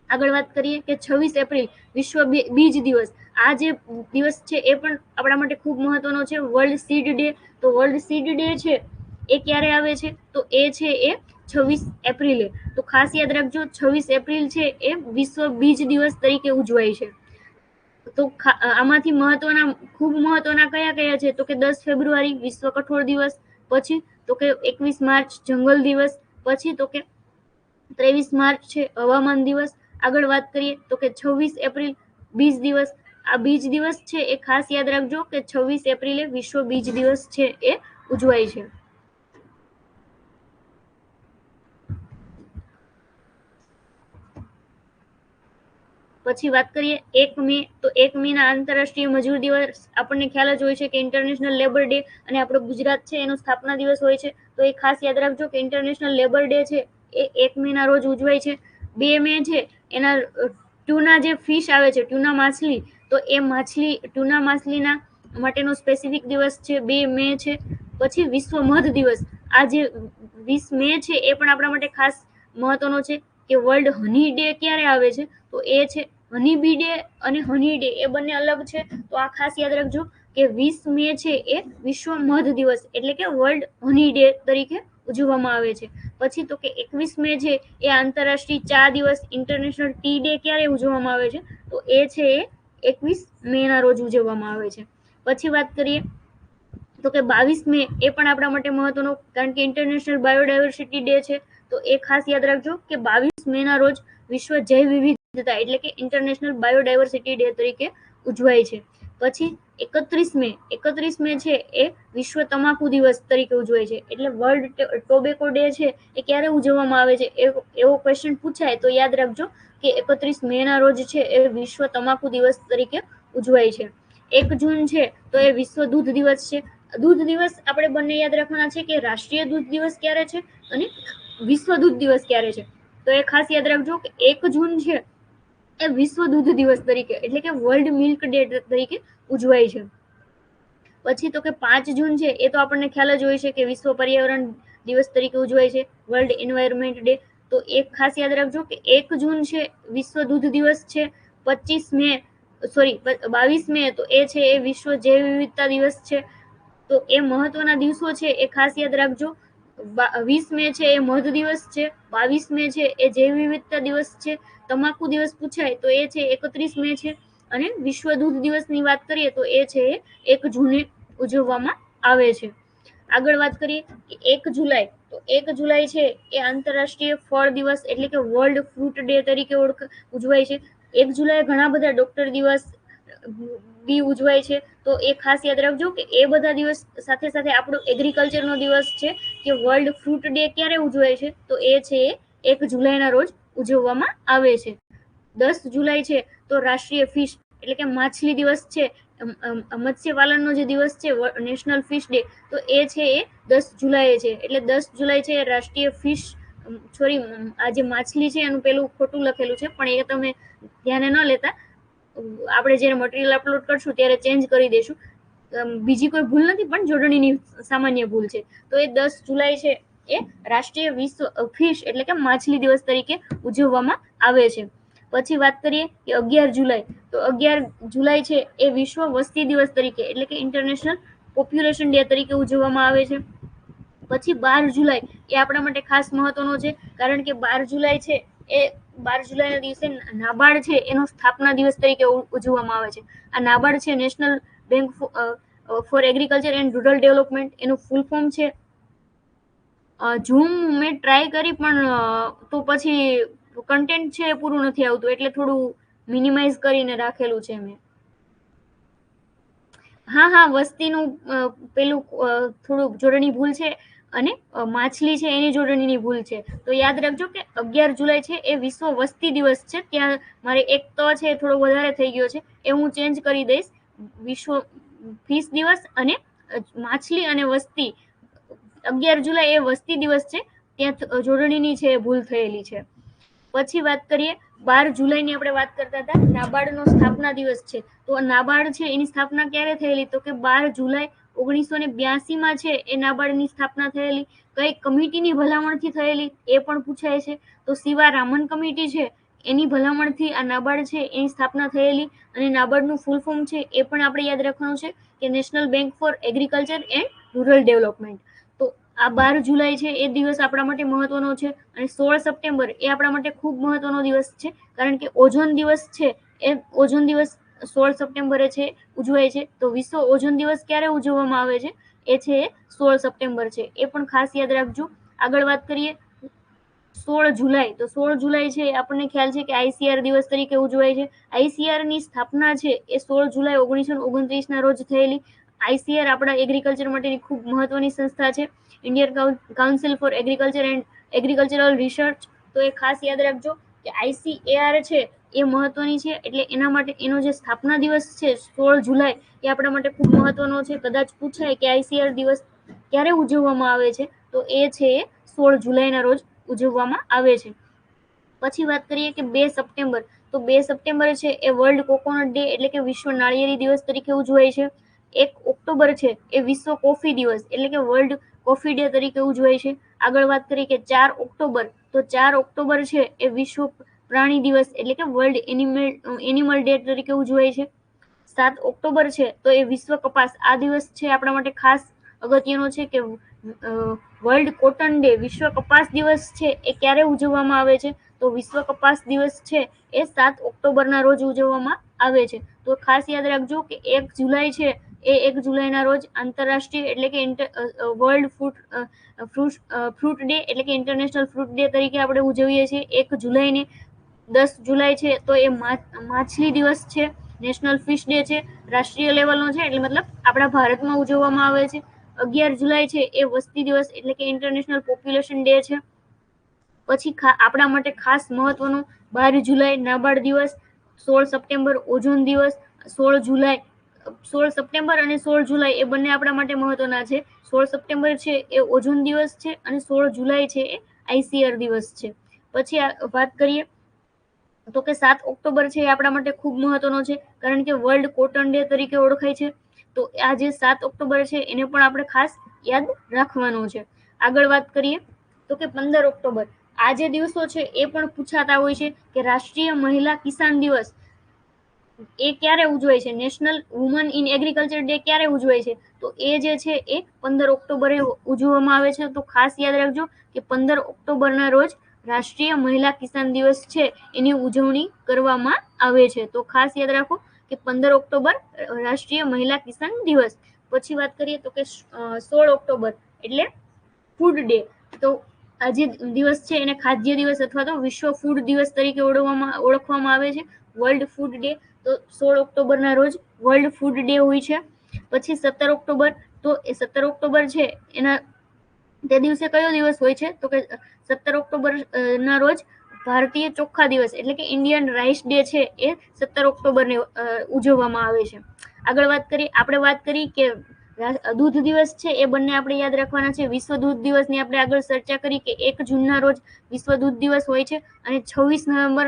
આગળ વાત કરીએ કે 26 એપ્રિલ વિશ્વ બીજ દિવસ. આ જે દિવસ છે એ પણ આપણા માટે ખૂબ મહત્વનો છે. વર્લ્ડ સીડ ડે, તો વર્લ્ડ સીડ ડે છે એ ક્યારે આવે છે, તો એ છે એ 26 એપ્રિલે. તો ખાસ યાદ રાખજો 26 એપ્રિલ છે એ વિશ્વ બીજ દિવસ તરીકે ઉજવાય છે. તો આમાંથી ખૂબ મહત્વના કયા કયા છે, તો કે 10 ફેબ્રુઆરી વિશ્વ કઠોળ દિવસ, પછી તો કે 21 માર્ચ જંગલ દિવસ, પછી તો કે 23 માર્ચ છે હવામાન દિવસ. આગળ વાત કરીએ તો કે 26 એપ્રિલ બીજ દિવસ. આ બીજ દિવસ છે એ ખાસ યાદ રાખજો કે 26 એપ્રિલે વિશ્વ બીજ દિવસ છે એ ઉજવાય છે. પછી વાત કરીએ 1 મે, તો 1 મે ના આંતરરાષ્ટ્રીય મજૂર દિવસ આપણને ખ્યાલ જ હોય છે કે ઇન્ટરનેશનલ લેબર ડે, અને આપણો ગુજરાત છે એનો સ્થાપના દિવસ હોય છે. તો એ ખાસ યાદ રાખજો કે ઇન્ટરનેશનલ લેબર ડે છે એ 1 મે ના રોજ ઉજવાય છે. 2 મે છે એના ટ્યુના જે ફિશ આવે છે, ટ્યુના માછલી, તો એ ટ્યુના માછલીના માટેનો સ્પેસિફિક દિવસ છે 2 મે છે. પછી વિશ્વ મધ દિવસ, આ જે 20 મે છે એ પણ આપણા માટે ખાસ મહત્વનો છે કે વર્લ્ડ હની ડે ક્યારે આવે છે, તો એ છે હની બી ડે અને હની ડે એ બંને અલગ છે. તો આ ખાસ યાદ રાખજો કે 20 મે છે એ વિશ્વ મધ દિવસ એટલે કે વર્લ્ડ હની ડે તરીકે ઉજવવામાં આવે છે. પછી તો કે 21 મે છે એ આંતરરાષ્ટ્રીય ચા દિવસ ઇન્ટરનેશનલ ટી ડે ક્યારે ઉજવવામાં આવે છે, તો એ છે એ 21 મે ના રોજ ઉજવવામાં આવે છે. પછી વાત કરીએ તો કે 22 મે એ પણ આપણા માટે મહત્વનો, કારણ કે ઇન્ટરનેશનલ બાયોડાયવર્સિટી ડે છે. તો એ ખાસ યાદ રાખજો કે 22 મે ના રોજ વિશ્વ જૈવ વિવિધતા એટલે કે ઇન્ટરનેશનલ બાયોડાયવર્સિટી ડે તરીકે ઉજવાય છે. પછી 31 મે છે એ વિશ્વ તમાકુ દિવસ તરીકે ઉજવાય છે. એટલે વર્લ્ડ ટોબેકો ડે છે એ ક્યારે ઉજવવામાં આવે છે એવો ક્વેશ્ચન પૂછાય તો યાદ રાખજો કે 31 મે ના રોજ છે એ વિશ્વ તમાકુ દિવસ તરીકે ઉજવાય છે. 1 જૂન છે તો એ વિશ્વ દૂધ દિવસ છે. દૂધ દિવસ આપણે બંને યાદ રાખવાના છે કે રાષ્ટ્રીય દૂધ દિવસ ક્યારે છે અને વિશ્વ દૂધ દિવસ ક્યારે છે. તો એ ખાસ યાદ રાખજો કે 1 જૂન છે એ વિશ્વ દૂધ દિવસ તરીકે એટલે કે વર્લ્ડ મિલ્ક ડે તરીકે ઉજવાય છે. પછી તો કે 5 જૂન છે એ તો આપણને ખ્યાલ જ હોય છે કે વિશ્વ પર્યાવરણ દિવસ તરીકે ઉજવાય છે, વર્લ્ડ એન્વાયરમેન્ટ ડે. તો એક ખાસ યાદ રાખજો કે 1 જૂન છે વિશ્વ દૂધ દિવસ છે. 22 મે તો એ છે એ વિશ્વ જૈવ વિવિધતા દિવસ છે. તો એ મહત્વના દિવસો છે એ ખાસ યાદ રાખજો. 20 મે છે એ મધ દિવસ છે. 22 મે છે એ જૈવ વિવિધતા દિવસ છે. તમાકુ દિવસ પૂછાય તો એ છે 31 મે છે. અને વિશ્વ દૂધ દિવસની વાત કરીએ તો એ છે 1 જૂને ઉજવવામાં આવે છે. આગળ વાત કરીએ કે 1 જુલાઈ, તો 1 જુલાઈ છે એ આંતરરાષ્ટ્રીય ફળ દિવસ એટલે કે વર્લ્ડ ફ્રૂટ ડે તરીકે ઉજવાય છે. 1 જુલાઈ ઘણા બધા ડોક્ટર દિવસ બી ઉજવાય છે. તો એ ખાસ યાદ રાખજો કે એ બધા દિવસ સાથે સાથે આપણો એગ્રીકલ્ચરનો દિવસ છે કે વર્લ્ડ ફ્રૂટ ડે ક્યારે ઉજવાય છે, તો એ છે 1 જુલાઈના રોજ ઉજવવામાં આવે છે. 10 જુલાઈ છે તો રાષ્ટ્રીય ફિશ એટલે કે માછલી દિવસ છે, મત્સ્ય પાલનનો જે દિવસ છે નેશનલ ફિશ ડે, તો એ છે એ 10 જુલાઈ છે. એટલે 10 જુલાઈ છે રાષ્ટ્રીય ફિશ આ જે માછલી છે એનું પેલું ખોટું લખેલું છે પણ એ તમે ધ્યાને ન લેતા, આપણે જ્યારે મટીરિયલ અપલોડ કરશું ત્યારે ચેન્જ કરી દઈશું. બીજી કોઈ ભૂલ નથી પણ જોડણીની સામાન્ય ભૂલ છે. તો એ 10 જુલાઈ છે એ રાષ્ટ્રીય વિશ્વ ફિશ એટલે કે માછલી દિવસ તરીકે ઉજવવામાં આવે છે. પછી વાત કરીએ કે 11 જુલાઈ, તો 11 જુલાઈ છે એ વિશ્વ વસ્તી દિવસ તરીકે એટલે કે ઇન્ટરનેશનલ પોપ્યુલેશન ડે તરીકે ઉજવવામાં આવે છે. પછી 12 જુલાઈ એ આપણા માટે ખાસ મહત્વનો છે, કારણ કે 12 જુલાઈ છે એ 12 જુલાઈના દિવસે નાબાર્ડ છે એનો સ્થાપના દિવસ તરીકે ઉજવવામાં આવે છે. આ નાબાર્ડ છે national bank four agriculture and rural development, એનું ફૂલ ફોર્મ છે. ઝૂમ મેં ટ્રાય કરી પણ તો પછી કન્ટેન્ટ છે એ પૂરું નથી આવતું એટલે થોડું મિનિમાઇઝ કરીને રાખેલું છે મેં. હા, વસ્તીનું પેલું થોડુંક જોડણી ભૂલ છે અને માછલી છે એની જોડણીની ભૂલ છે. તો યાદ રાખજો કે 11 જુલાઈ છે એ વિશ્વ વસ્તી દિવસ છે. ત્યાં મારે એક તો છે થોડો વધારે થઈ ગયો છે એ હું ચેન્જ કરી દઈશ. વિશ્વ ફિશ દિવસ અને માછલી અને વસ્તી, 11 જુલાઈ એ વસ્તી દિવસ છે, ત્યાં જોડણીની છે ભૂલ થયેલી છે. પછી વાત કરીએ 12 જુલાઈની આપણે વાત કરતા હતા, નાબાર્ડનો સ્થાપના દિવસ છે. તો નાબાર્ડ છે એની સ્થાપના ક્યારે થયેલી, તો કે 12 જુલાઈ 1982 છે એ નાબાર્ડની સ્થાપના થયેલી. કઈ કમિટીની ભલામણથી થયેલી એ પણ પૂછાય છે. તો શિવા રામન કમિટી છે એની ભલામણથી આ નાબાર્ડ છે એની સ્થાપના થયેલી. અને નાબાર્ડનું ફૂલ ફોર્મ છે એ પણ આપણે યાદ રાખવાનું છે કે national bank four agriculture and rural development. તો આ 12 જુલાઈ છે એ દિવસ આપણા માટે મહત્વનો છે. અને 16 સપ્ટેમ્બર એ આપણા માટે ખૂબ મહત્વનો દિવસ છે, કારણ કે ઓઝોન દિવસ છે એ ઓઝોન દિવસ 16 સપ્ટેમ્બરે છે ઉજવાય છે. તો વિશ્વ ઓઝોન દિવસ ક્યારે ઉજવવામાં આવે છે, એ છે 16 સપ્ટેમ્બર છે. એ પણ ખાસ યાદ રાખજો. આગળ વાત કરીએ 16 જુલાઈ, તો 16 જુલાઈ છે આપણને ખ્યાલ છે કે આઈસીઆર દિવસ તરીકે ઉજવાય છે. આઈસીઆર ની સ્થાપના છે એ 16 જુલાઈ 1929 ના રોજ થયેલી. આઈસીઆર આપણા એગ્રીકલ્ચર માટેની ખૂબ મહત્વની સંસ્થા છે, Indian council four agriculture and agricultural research. તો એ ખાસ યાદ રાખજો કે આઈસીએઆર છે એ મહત્વની છે. એટલે એના માટે એનો જે સ્થાપના દિવસ છે 16 જુલાઈ એ આપણા માટે ખૂબ મહત્વનો છે. કદાચ પૂછાય કે આઈસીઆર દિવસ ક્યારે ઉજવવામાં આવે છે, તો એ છે 16 જુલાઈના રોજ ઉજવવામાં આવે છે. પછી વાત કરીએ કે 2 સપ્ટેમ્બર, તો 2 સપ્ટેમ્બર છે એ વર્લ્ડ કોકોનટ ડે એટલે કે વિશ્વ નાળિયેરી દિવસ તરીકે ઉજવાય છે. 1 ઓક્ટોબર છે એ વિશ્વ કોફી દિવસ એટલે કે વર્લ્ડ કોફી ડે તરીકે ઉજવાય છે. આગળ વાત કરીએ કે 4 ઓક્ટોબર, તો 4 ઓક્ટોબર છે એ વિશ્વ પ્રાણી દિવસ એટલે કે વર્લ્ડ એનિમલ ડે તરીકે ઉજવાય છે. 7 ઓક્ટોબર છે તો એ વિશ્વ કપાસ, આ દિવસ છે આપણા માટે ખાસ અગત્યનો છે કે વર્લ્ડ કોટન ડે, વિશ્વ કપાસ દિવસ છે એ ક્યારે ઉજવવામાં આવે છે? તો વિશ્વ કપાસ દિવસ છે એ 7 ઓક્ટોબરના રોજ ઉજવવામાં આવે છે. તો ખાસ યાદ રાખજો કે 1 જુલાઈ છે એ 1 જુલાઈના રોજ આંતરરાષ્ટ્રીય એટલે કે વર્લ્ડ ફ્રૂટ ડે એટલે કે ઇન્ટરનેશનલ ફ્રૂટ ડે તરીકે આપણે ઉજવીએ છીએ. 1 જુલાઈને 10 જુલાઈ છે તો એ માછલી દિવસ છે, નેશનલ ફિશ ડે છે, રાષ્ટ્રીય લેવલનો છે એટલે મતલબ આપણા ભારતમાં ઉજવવામાં આવે છે. 11 જુલાઈ છે એ વસ્તી દિવસ એટલે કે ઇન્ટરનેશનલ પોપ્યુલેશન ડે છે. પછી આપણા માટે ખાસ મહત્વનું 12 જુલાઈ નાબાર્ડ દિવસ, 16 સપ્ટેમ્બર ઓઝોન દિવસ, 16 સપ્ટેમ્બર અને 16 જુલાઈ એ બંને આપણા માટે મહત્વના છે. 16 સપ્ટેમ્બર છે એ ઓઝોન દિવસ છે અને 16 જુલાઈ છે એ આઈસીઆર દિવસ છે. પછી વાત કરીએ તો કે 7 ઓક્ટોબર છે એ આપણા માટે ખૂબ મહત્વનો છે કારણ કે વર્લ્ડ કોટન ડે તરીકે ઓળખાય છે. તો આ જે 7 ઓક્ટોબર છે એને પણ આપણે ખાસ યાદ રાખવાનું છે. આગળ વાત કરીએ તો કે 15 ઓક્ટોબર, આ જે દિવસો છે એ પણ પૂછાતા હોય છે કે રાષ્ટ્રીય મહિલા કિસાન દિવસ એ ક્યારે ઉજવાય છે, national woman in agriculture day ક્યારે ઉજવાય છે? તો એ જે છે એ 15 ઓક્ટોબરે ઉજવવામાં આવે છે. તો ખાસ યાદ રાખજો કે 15 ઓક્ટોબરના રોજ રાષ્ટ્રીય મહિલા કિસાન દિવસ છે એની ઉજવણી કરવામાં આવે છે. તો ખાસ યાદ રાખો કે 15 ઓક્ટોબર રાષ્ટ્રીય મહિલા કિસાન દિવસ. પછી વાત કરીએ તો કે 16 ઓક્ટોબર એટલે ફૂડ ડે. તો આ જે દિવસ છે એને ખાદ્ય દિવસ અથવા તો વિશ્વ ફૂડ દિવસ તરીકે ઓળખવામાં આવે છે, વર્લ્ડ ફૂડ ડે. તો 16 ઓક્ટોબરના રોજ વર્લ્ડ ફૂડ ડે હોય છે. પછી 17 ઓક્ટોબર, તો એ 17 ઓક્ટોબર છે એના તે દિવસે કયો દિવસ હોય છે? તો કે 17 ઓક્ટોબર ના રોજ ભારતીય ચોખા દિવસ એટલે કે ઇન્ડિયન રાઈસ ડે છે એ 17 ઓક્ટોબરને ઉજવવામાં આવે છે. આગળ વાત કરીએ, આપણે વાત કરી કે દૂધ દિવસ છે એ બંને આપણે યાદ રાખવાના છે. વિશ્વ દૂધ દિવસની આપણે આગળ ચર્ચા કરી કે 1 જૂનના રોજ વિશ્વ દૂધ દિવસ હોય છે અને 26 નવેમ્બર,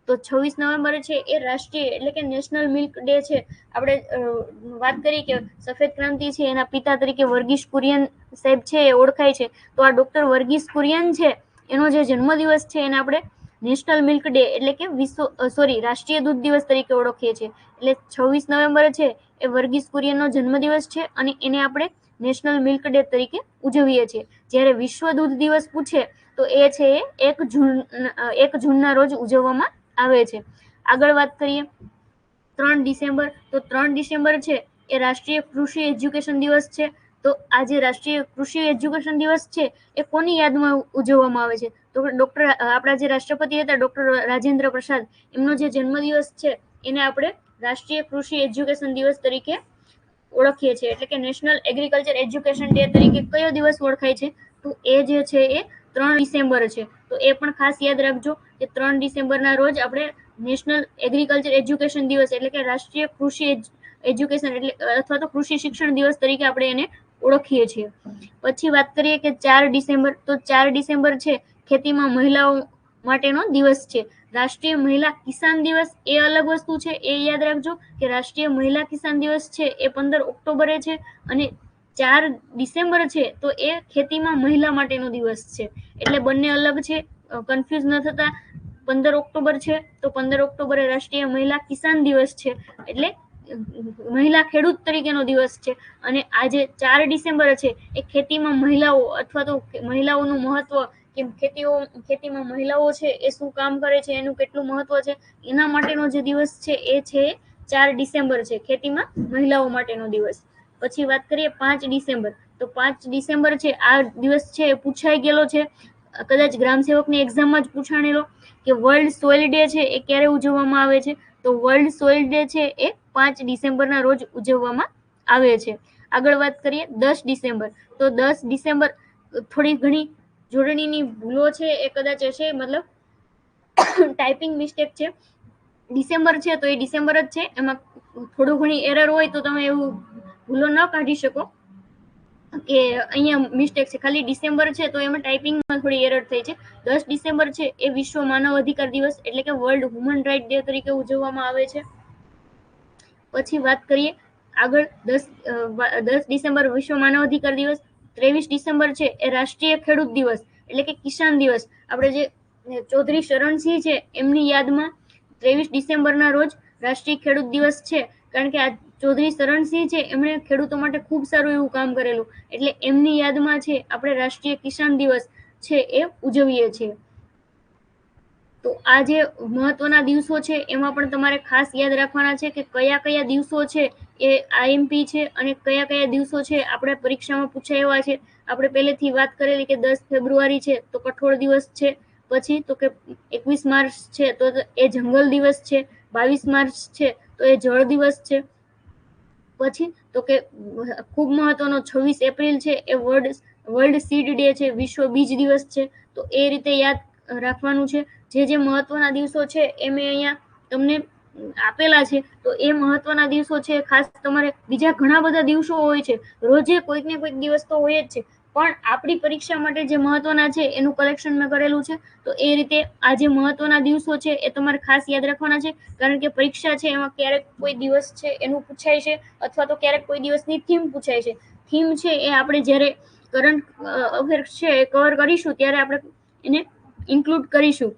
તો 26 નવેમ્બર છે એ રાષ્ટ્રીય એટલે કે નેશનલ મિલ્ક ડે છે. આપણે વાત કરી કે સફેદ ક્રાંતિ છે એના પિતા તરીકે વર્ગીસ કુરિયન સાહેબ છે એ ઓળખાય છે. તો આ ડોક્ટર વર્ગીસ કુરિયન છે એનો જે જન્મદિવસ છે એને આપણે નેશનલ મિલ્ક ડે એટલે કે રાષ્ટ્રીય દૂધ દિવસ તરીકે ઓળખીએ છીએ. એટલે 26 નવેમ્બર છે એ વર્ગીસ કુરિયનનો જન્મદિવસ છે અને એને આપણે નેશનલ મિલ્ક ડે તરીકે ઉજવીએ છીએ. જ્યારે વિશ્વ દૂધ દિવસ પૂછે તો એ છે એ 1 જૂનના રોજ ઉજવવામાં આવે છે. આગળ વાત કરીએ 3 ડિસેમ્બર, તો 3 ડિસેમ્બર છે એ રાષ્ટ્રીય કૃષિ એજ્યુકેશન દિવસ છે. તો આ જે રાષ્ટ્રીય કૃષિ એજ્યુકેશન દિવસ છે એ કોની યાદમાં ઉજવવામાં આવે છે? તો આપણા જે રાષ્ટ્રપતિ હતા ડોક્ટર રાજેન્દ્ર પ્રસાદ, એમનો જે જન્મદિવસ છે એને આપણે રાષ્ટ્રીય કૃષિ એજ્યુકેશન દિવસ તરીકે ઓળખીએ છીએ. એટલે કે નેશનલ એગ્રીકલ્ચર એજ્યુકેશન ડે તરીકે કયો દિવસ ઓળખાય છે? તો એ જે છે એ 3 ડિસેમ્બર છે. તો એ પણ ખાસ યાદ રાખજો કે 3 ડિસેમ્બરના રોજ આપણે નેશનલ એગ્રીકલ્ચર એજ્યુકેશન દિવસ એટલે કે રાષ્ટ્રીય કૃષિ એજ્યુકેશન એટલે અથવા તો કૃષિ શિક્ષણ દિવસ તરીકે આપણે એને ઓળખીએ છીએ. પછી વાત કરીએ કે 4 ડિસેમ્બર, તો 4 ડિસેમ્બર છે ખેતીમાં મહિલાઓ માટેનો દિવસ છે. રાષ્ટ્રીય મહિલા કિસાન દિવસ એ અલગ વસ્તુ છે, એ યાદ રાખજો કે રાષ્ટ્રીય મહિલા કિસાન દિવસ છે એ 15 ઓક્ટોબરે છે અને 4 ડિસેમ્બર છે તો એ ખેતીમાં મહિલા માટેનો દિવસ છે. એટલે બંને અલગ છે, કન્ફ્યુઝ ન થતા. 15 ઓક્ટોબર છે તો 15 ઓક્ટોબરે રાષ્ટ્રીય મહિલા કિસાન દિવસ છે એટલે મહિલા ખેડૂત તરીકેનો દિવસ છે. અને આજે 4 ડિસેમ્બર છે એ ખેતીમાં મહિલાઓ અથવા તો મહિલાઓનું મહત્વ, કે ખેતીમાં મહિલાઓ છે એ શું કામ કરે છે, એનું કેટલું મહત્વ છે, એના માટેનો જે દિવસ છે એ છે 4 ડિસેમ્બર છે, ખેતીમાં મહિલાઓ માટેનો દિવસ. પછી વાત કરીએ 5 ડિસેમ્બર, તો 5 ડિસેમ્બર છે આ દિવસ છે એ પૂછાઈ ગયેલો છે, કદાચ ગ્રામ સેવકની એક્ઝામમાં જ પૂછાણેલો કે વર્લ્ડ સોઇલ ડે છે એ ક્યારે ઉજવવામાં આવે છે? તો વર્લ્ડ સોઇલ ડે છે એ 5 ડિસેમ્બરના રોજ ઉજવવામાં આવે છે. આગળ વાત કરીએ 10 ડિસેમ્બર, તો 10 ડિસેમ્બર થોડી ઘણી જોડણીની ભૂલો છે એ કદાચ હશે, મતલબ ટાઈપિંગ મિસ્ટેક છે. ડિસેમ્બર છે તો એ ડિસેમ્બર જ છે, એમાં થોડું ઘણી એરર હોય તો તમે એવું ભૂલો ન કાઢી શકો કે અહીંયા મિસ્ટેક છે, ખાલી ડિસેમ્બર છે તો એમાં ટાઈપિંગમાં થોડી એરર થઈ છે. 10 ડિસેમ્બર છે એ વિશ્વ માનવ અધિકાર દિવસ એટલે કે વર્લ્ડ હ્યુમન રાઇટ ડે તરીકે ઉજવવામાં આવે છે. પછી વાત કરીએ આગળ 10 ડિસેમ્બર વિશ્વ માનવ અધિકાર દિવસ. 23 ડિસેમ્બર છે એ રાષ્ટ્રીય ખેડૂત દિવસ એટલે કે કિસાન દિવસ, આપણે જે ચૌધરી શરણસિંહ છે એમની યાદમાં 23 ડિસેમ્બરના રોજ રાષ્ટ્રીય ખેડૂત દિવસ છે, કારણ કે આ ચૌધરી શરણસિંહ છે એમણે ખેડૂતો માટે ખૂબ સારું એવું કામ કરેલું, એટલે એમની યાદમાં છે આપણે રાષ્ટ્રીય કિસાન દિવસ છે એ ઉજવીએ છીએ. તો આ જે મહત્વના દિવસો છે એમાં પણ તમારે ખાસ યાદ રાખવાના છે કે કયા કયા દિવસો છે એ આઈએમપી છે અને કયા કયા દિવસો છે આપણે પરીક્ષામાં પૂછાયા છે. આપણે પહેલેથી વાત કરેલી કે 10 ફેબ્રુઆરી છે તો કઠોળ દિવસ છે, પછી તો કે 21 માર્ચ છે તો એ જંગલ દિવસ છે, 22 માર્ચ છે તો એ જળ દિવસ છે, પછી તો કે ખૂબ મહત્વનો 26 એપ્રિલ છે એ વર્લ્ડ સીડ ડે છે, વિશ્વ બીજ દિવસ છે. તો એ રીતે યાદ રાખવાનું છે. જે મહત્વના દિવસો છે એ મેં અહીંયા તમને આપેલા છે. તો એ મહત્વના દિવસો છે. ખાસ તમારે બીજા ઘણા બધા દિવસો હોય છે, રોજે કોઈક ને કોઈક દિવસ તો હોય જ છે, પણ આપણી પરીક્ષા માટે જે મહત્વના છે એનું કલેક્શન મેં કરેલું છે. તો એ રીતે આ જે મહત્વના દિવસો છે એ તમારે ખાસ યાદ રાખવાના છે, કારણ કે પરીક્ષા છે એમાં ક્યારેક કોઈ દિવસ છે એનું પૂછાય છે, અથવા તો ક્યારેક કોઈ દિવસની થીમ પૂછાય છે. થીમ છે એ આપણે જ્યારે કરંટ અફેર્સ છે એ કવર કરીશું ત્યારે આપણે એને ઇન્ક્લુડ કરીશું,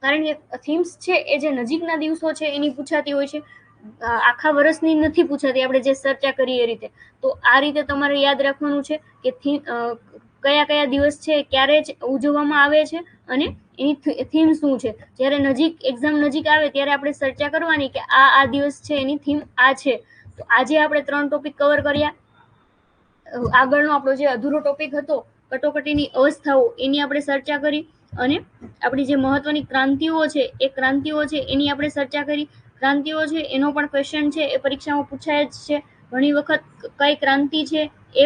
કારણ કે થીમ્સ છે એ જે નજીકના દિવસો છે એની પૂછાતી હોય છે, આખા વર્ષની નથી પૂછાતી, આપણે જે ચર્ચા કરીએ એ રીતે. તો આ રીતે તમારે યાદ રાખવાનું છે કે કયા કયા દિવસ છે ક્યારે ઉજવવામાં આવે છે અને એની થીમ શું છે. જ્યારે એક્ઝામ નજીક આવે ત્યારે આપણે ચર્ચા કરવાની કે આ દિવસ છે એની થીમ આ છે. તો આજે આપણે 3 ટોપિક કવર કર્યા. આગળનો આપણો જે અધૂરો ટોપિક હતો કટોકટીની અવસ્થાઓ એની આપણે ચર્ચા કરી, અને આપણી જે મહત્વની ક્રાંતિઓ છે એ ક્રાંતિઓ છે એની આપણે ચર્ચા કરી. ક્રાંતિઓ છે એનો પણ ક્વેશ્ચન છે એ પરીક્ષામાં પૂછાય જ છે ઘણી વખત. કઈ ક્રાંતિ છે એ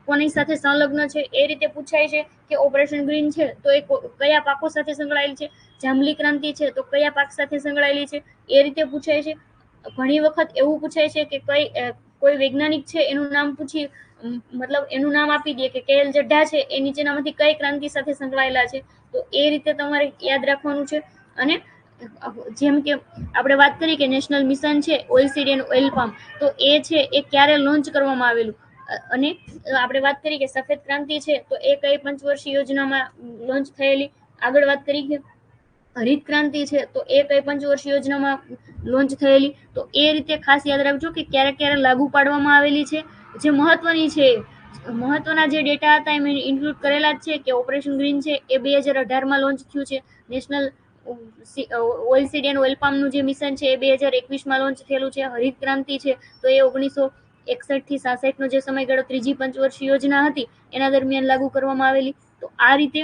કોની સાથે સંલગ્ન છે એ રીતે પૂછાય છે કે ઓપરેશન ગ્રીન છે તો એ કયા પાકો સાથે સંકળાયેલ છે, જાંબલી ક્રાંતિ છે તો કયા પાક સાથે સંકળાયેલી છે, એ રીતે પૂછાય છે. ઘણી વખત એવું પૂછાય છે કે કોઈ વૈજ્ઞાનિક છે એનું નામ પૂછી, મતલબ એનું નામ આપી દે કે KL જઢ્ઢા છે એ નીચેનામાંથી કઈ ક્રાંતિ સાથે સંકળાયેલા છે. તો એ રીતે તમારે યાદ રાખવાનું છે. અને જેમ કે આપણે વાત કરી કે નેશનલ મિશન છે oil seed and oil palm, તો એ છે એ ક્યારે લોન્ચ કરવામાં આવેલું, અને આપણે વાત કરી કે સફેદ ક્રાંતિ છે તો એ કઈ પંચવર્ષીય યોજનામાં લોન્ચ થયેલી. આગળ વાત કરી કે હરિત ક્રાંતિ છે તો એ કઈ પંચવર્ષીય યોજનામાં લોન્ચ થયેલી. તો એ રીતે ખાસ યાદ રાખજો કે ક્યારે ક્યારે લાગુ પાડવામાં આવેલી છે. જે મહત્વની છે, મહત્વના જે ડેટા હતા એમ ઇન્ક્લુડ કરેલા જ છે કે ઓપરેશન ગ્રીન છે એ 2018માં લોન્ચ થયું છે. National oil seed and oil પામનું જે મિશન છે એ 2021માં લોન્ચ થયેલું છે. હરિત ક્રાંતિ છે તો એ 1961 થી 66 નો જે સમયગાળો ત્રીજી પંચવર્ષીય યોજના હતી એના દરમિયાન લાગુ કરવામાં આવેલી. તો આ રીતે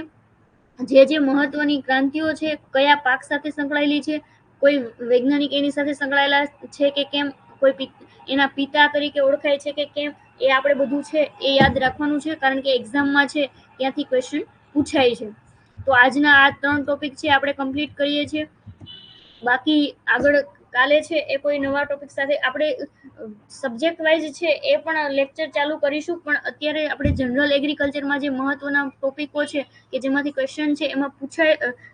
જે મહત્વની ક્રાંતિઓ છે કયા પાક સાથે સંકળાયેલી છે, કોઈ વૈજ્ઞાનિક એની સાથે સંકળાયેલા છે કે કેમ, કોઈ એના પિતા તરીકે ઓળખાય છે કે કેમ, એ આપણે બધું છે એ યાદ રાખવાનું છે, કારણ કે એક્ઝામમાં છે ત્યાંથી ક્વેશ્ચન પૂછાય છે. તો આજના આ 3 ટોપિક છે આપણે કમ્પ્લીટ કરીએ છીએ. બાકી આગળ કાલે છે એ કોઈ નવા ટોપિક સાથે આપણે સબ્જેક્ટ વાઇઝ છે એ પણ લેક્ચર ચાલુ કરીશું, પણ અત્યારે આપણે જનરલ એગ્રીકલ્ચરમાં જે મહત્વના ટોપિકો છે કે જેમાંથી ક્વેશ્ચન છે એમાં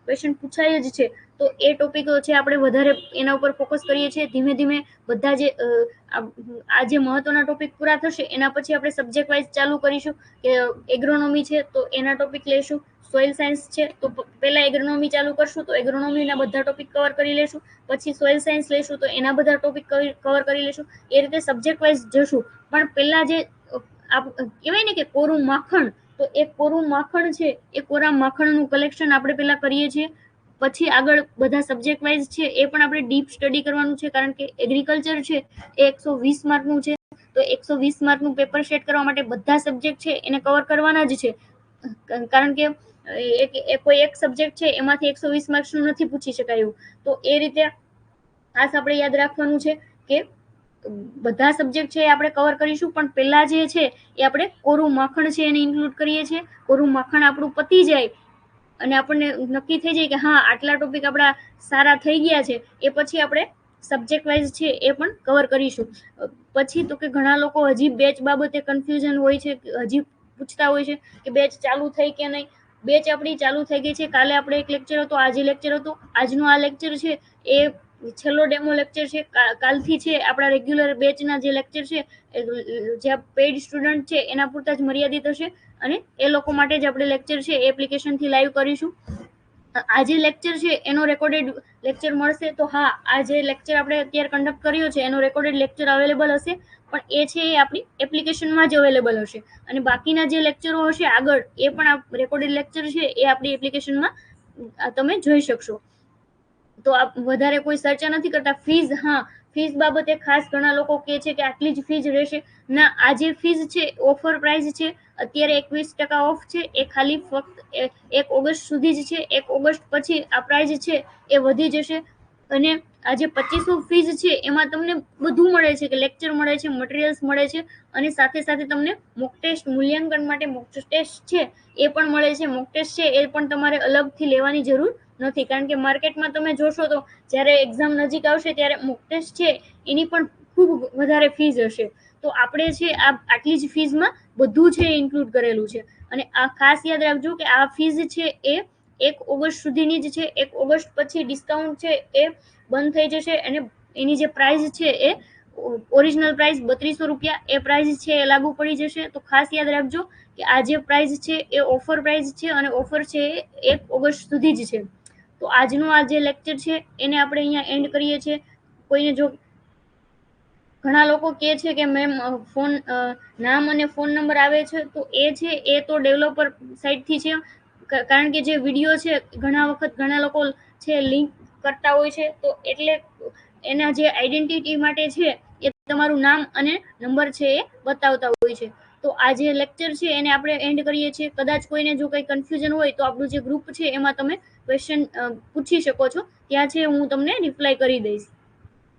ક્વેશ્ચન પૂછાય જ છે, તો એ ટોપિકો છે આપણે વધારે એના ઉપર ફોકસ કરીએ છીએ. ધીમે ધીમે બધા આ જે મહત્વના ટોપિક પૂરા થશે એના પછી આપણે સબ્જેક્ટ વાઇઝ ચાલુ કરીશું. કે એગ્રોનોમી છે તો એના ટોપિક લઈશું, સોઇલ સાયન્સ છે તો પહેલા એગ્રોનોમી ચાલુ કરશું તો એગ્રોનોમીના બધા ટોપિક કવર કરી લેશું, પછી સોઇલ સાયન્સ લઈશું તો એના બધા ટોપિક કવર કરી લેશું. એ રીતે સબ્જેક્ટ વાઇઝ જશું. પણ પહેલા જે કહેવાય ને કે કોરું માખણ, તો એ કોરું માખણ છે એ કોરા માખણનું કલેક્શન આપણે પહેલા કરીએ છીએ. પછી આગળ બધા સબ્જેક્ટ વાઇઝ છે એ પણ આપણે ડીપ સ્ટડી કરવાનું છે, કારણ કે એગ્રીકલ્ચર છે એ 120 માર્કનું છે. તો 120 માર્કનું પેપર સેટ કરવા માટે બધા સબ્જેક્ટ છે એને કવર કરવાના જ છે, કારણ કે કોઈ એક સબ્જેક્ટ છે એમાંથી 120 માર્ક્સનું નથી પૂછી શકાયું. તો એ રીતે ખાસ આપણે યાદ રાખવાનું છે કે બધા સબ્જેક્ટ છે એ આપણે કવર કરીશું, પણ પહેલા જે છે એ આપણે કોરું માખણ છે એને ઇન્ક્લુડ કરીએ છીએ. કોરું માખણ આપણું પતી જાય અને આપણને નક્કી થઈ જાય કે હા આટલા ટોપિક આપણા સારા થઈ ગયા છે, એ પછી આપણે સબ્જેક્ટ વાઇઝ છે એ પણ કવર કરીશું. પછી તો કે ઘણા લોકો હજી બેચ બાબતે કન્ફ્યુઝન હોય છે, હજી પૂછતા હોય છે કે બેચ ચાલુ થઈ કે નહીં. બેચ આપણી ચાલુ થઈ ગઈ છે. કાલે આપણે એક લેક્ચર હતો, આજે લેક્ચર હતો. આજનો આ લેક્ચર છે એ છેલ્લો ડેમો લેક્ચર છે. કાલથી છે આપણા રેગ્યુલર બેચના જે લેક્ચર છે જે પેઇડ સ્ટુડન્ટ છે એના પૂરતા જ મર્યાદિત હશે, અને એ લોકો માટે જ આપણે લેક્ચર છે એ એપ્લિકેશનથી લાઈવ કરીશું. આ જે લેક્ચર છે એનો રેકોર્ડેડ લેક્ચર મળશે. તો હા, આ જે લેક્ચર આપણે અત્યારે કન્ડક્ટ કર્યો છે એનો રેકોર્ડેડ લેક્ચર અવેલેબલ હશે, પણ એ છે એ આપણી એપ્લિકેશનમાં જ અવેલેબલ હશે. અને બાકીના જે લેક્ચરો હશે આગળ, એ પણ રેકોર્ડેડ લેક્ચર છે એ આપણી એપ્લિકેશનમાં તમે જોઈ શકશો. તો આ વધારે કોઈ ચર્ચા નથી કરતા. ફીઝ, હા, ફીઝ બાબતે ખાસ ઘણા લોકો કહે છે કે આટલી જ ફીઝ રહેશે. ના, આ જે ફીઝ છે ઓફર પ્રાઇસ છે, અત્યારે 21% ઓફ છે. એ ખાલી ફક્ત 1 ઓગસ્ટ સુધી જ છે. 1 ઓગસ્ટ પછી આ પ્રાઇસ છે એ વધી જશે. અને આ જે 2500 ફીઝ છે એમાં તમને બધું મળે છે, કે લેક્ચર મળે છે, મટીરિયલ્સ મળે છે, અને સાથે સાથે તમને મોક ટેસ્ટ, મૂલ્યાંકન માટે મોક ટેસ્ટ છે એ પણ મળે છે. મોક ટેસ્ટ છે એ પણ તમારે અલગથી લેવાની જરૂર નથી, કારણ કે માર્કેટમાં તમે જોશો તો જ્યારે એક્ઝામ નજીક આવશે ત્યારે મોક ટેસ્ટ છે એની પણ ખૂબ વધારે ફીઝ હશે. તો આપણે છે આ આટલી જ ફીઝમાં બધું છે ઇન્ક્લુડ કરેલું છે. અને આ ખાસ યાદ રાખજો કે આ ફીઝ છે એ 1 ઓગસ્ટ સુધીની જ છે. 1 ઓગસ્ટ પછી ડિસ્કાઉન્ટ છે એ બંધ થઈ જશે, અને એની જે પ્રાઇસ છે એ ઓરિજિનલ પ્રાઇસ 3200 રૂપિયા એ પ્રાઇસ છે એ લાગુ પડી જશે. તો ખાસ યાદ રાખજો કે આ જે પ્રાઇસ છે એ ઓફર પ્રાઇસ છે, અને ઓફર છે એ 1 ઓગસ્ટ સુધી જ છે. તો આજનું આ જે લેક્ચર છે એને આપણે અહીંયા એન્ડ કરીએ છીએ. કોઈને જો ઘણા લોકો કહે છે કે મેમ ફોન નામ અને ફોન નંબર આવે છે, તો એ છે એ તો ડેવલપર સાઈડથી છે, કારણ કે જે વિડીયો છે ઘણા વખત ઘણા લોકો છે લિંક કરતા હોય છે, તો એટલે એના જે આઈડેન્ટિટી માટે છે એ તમારું નામ અને નંબર છે એ બતાવતા હોય છે. તો આ જે લેક્ચર છે એને આપણે એન્ડ કરીએ છીએ. કદાચ કોઈને જો કંઈ કન્ફ્યુઝન હોય તો આપણું જે ગ્રુપ છે એમાં તમે ક્વેશ્ચન પૂછી શકો છો, ત્યાં છે હું તમને રિપ્લાય કરી દઈશ.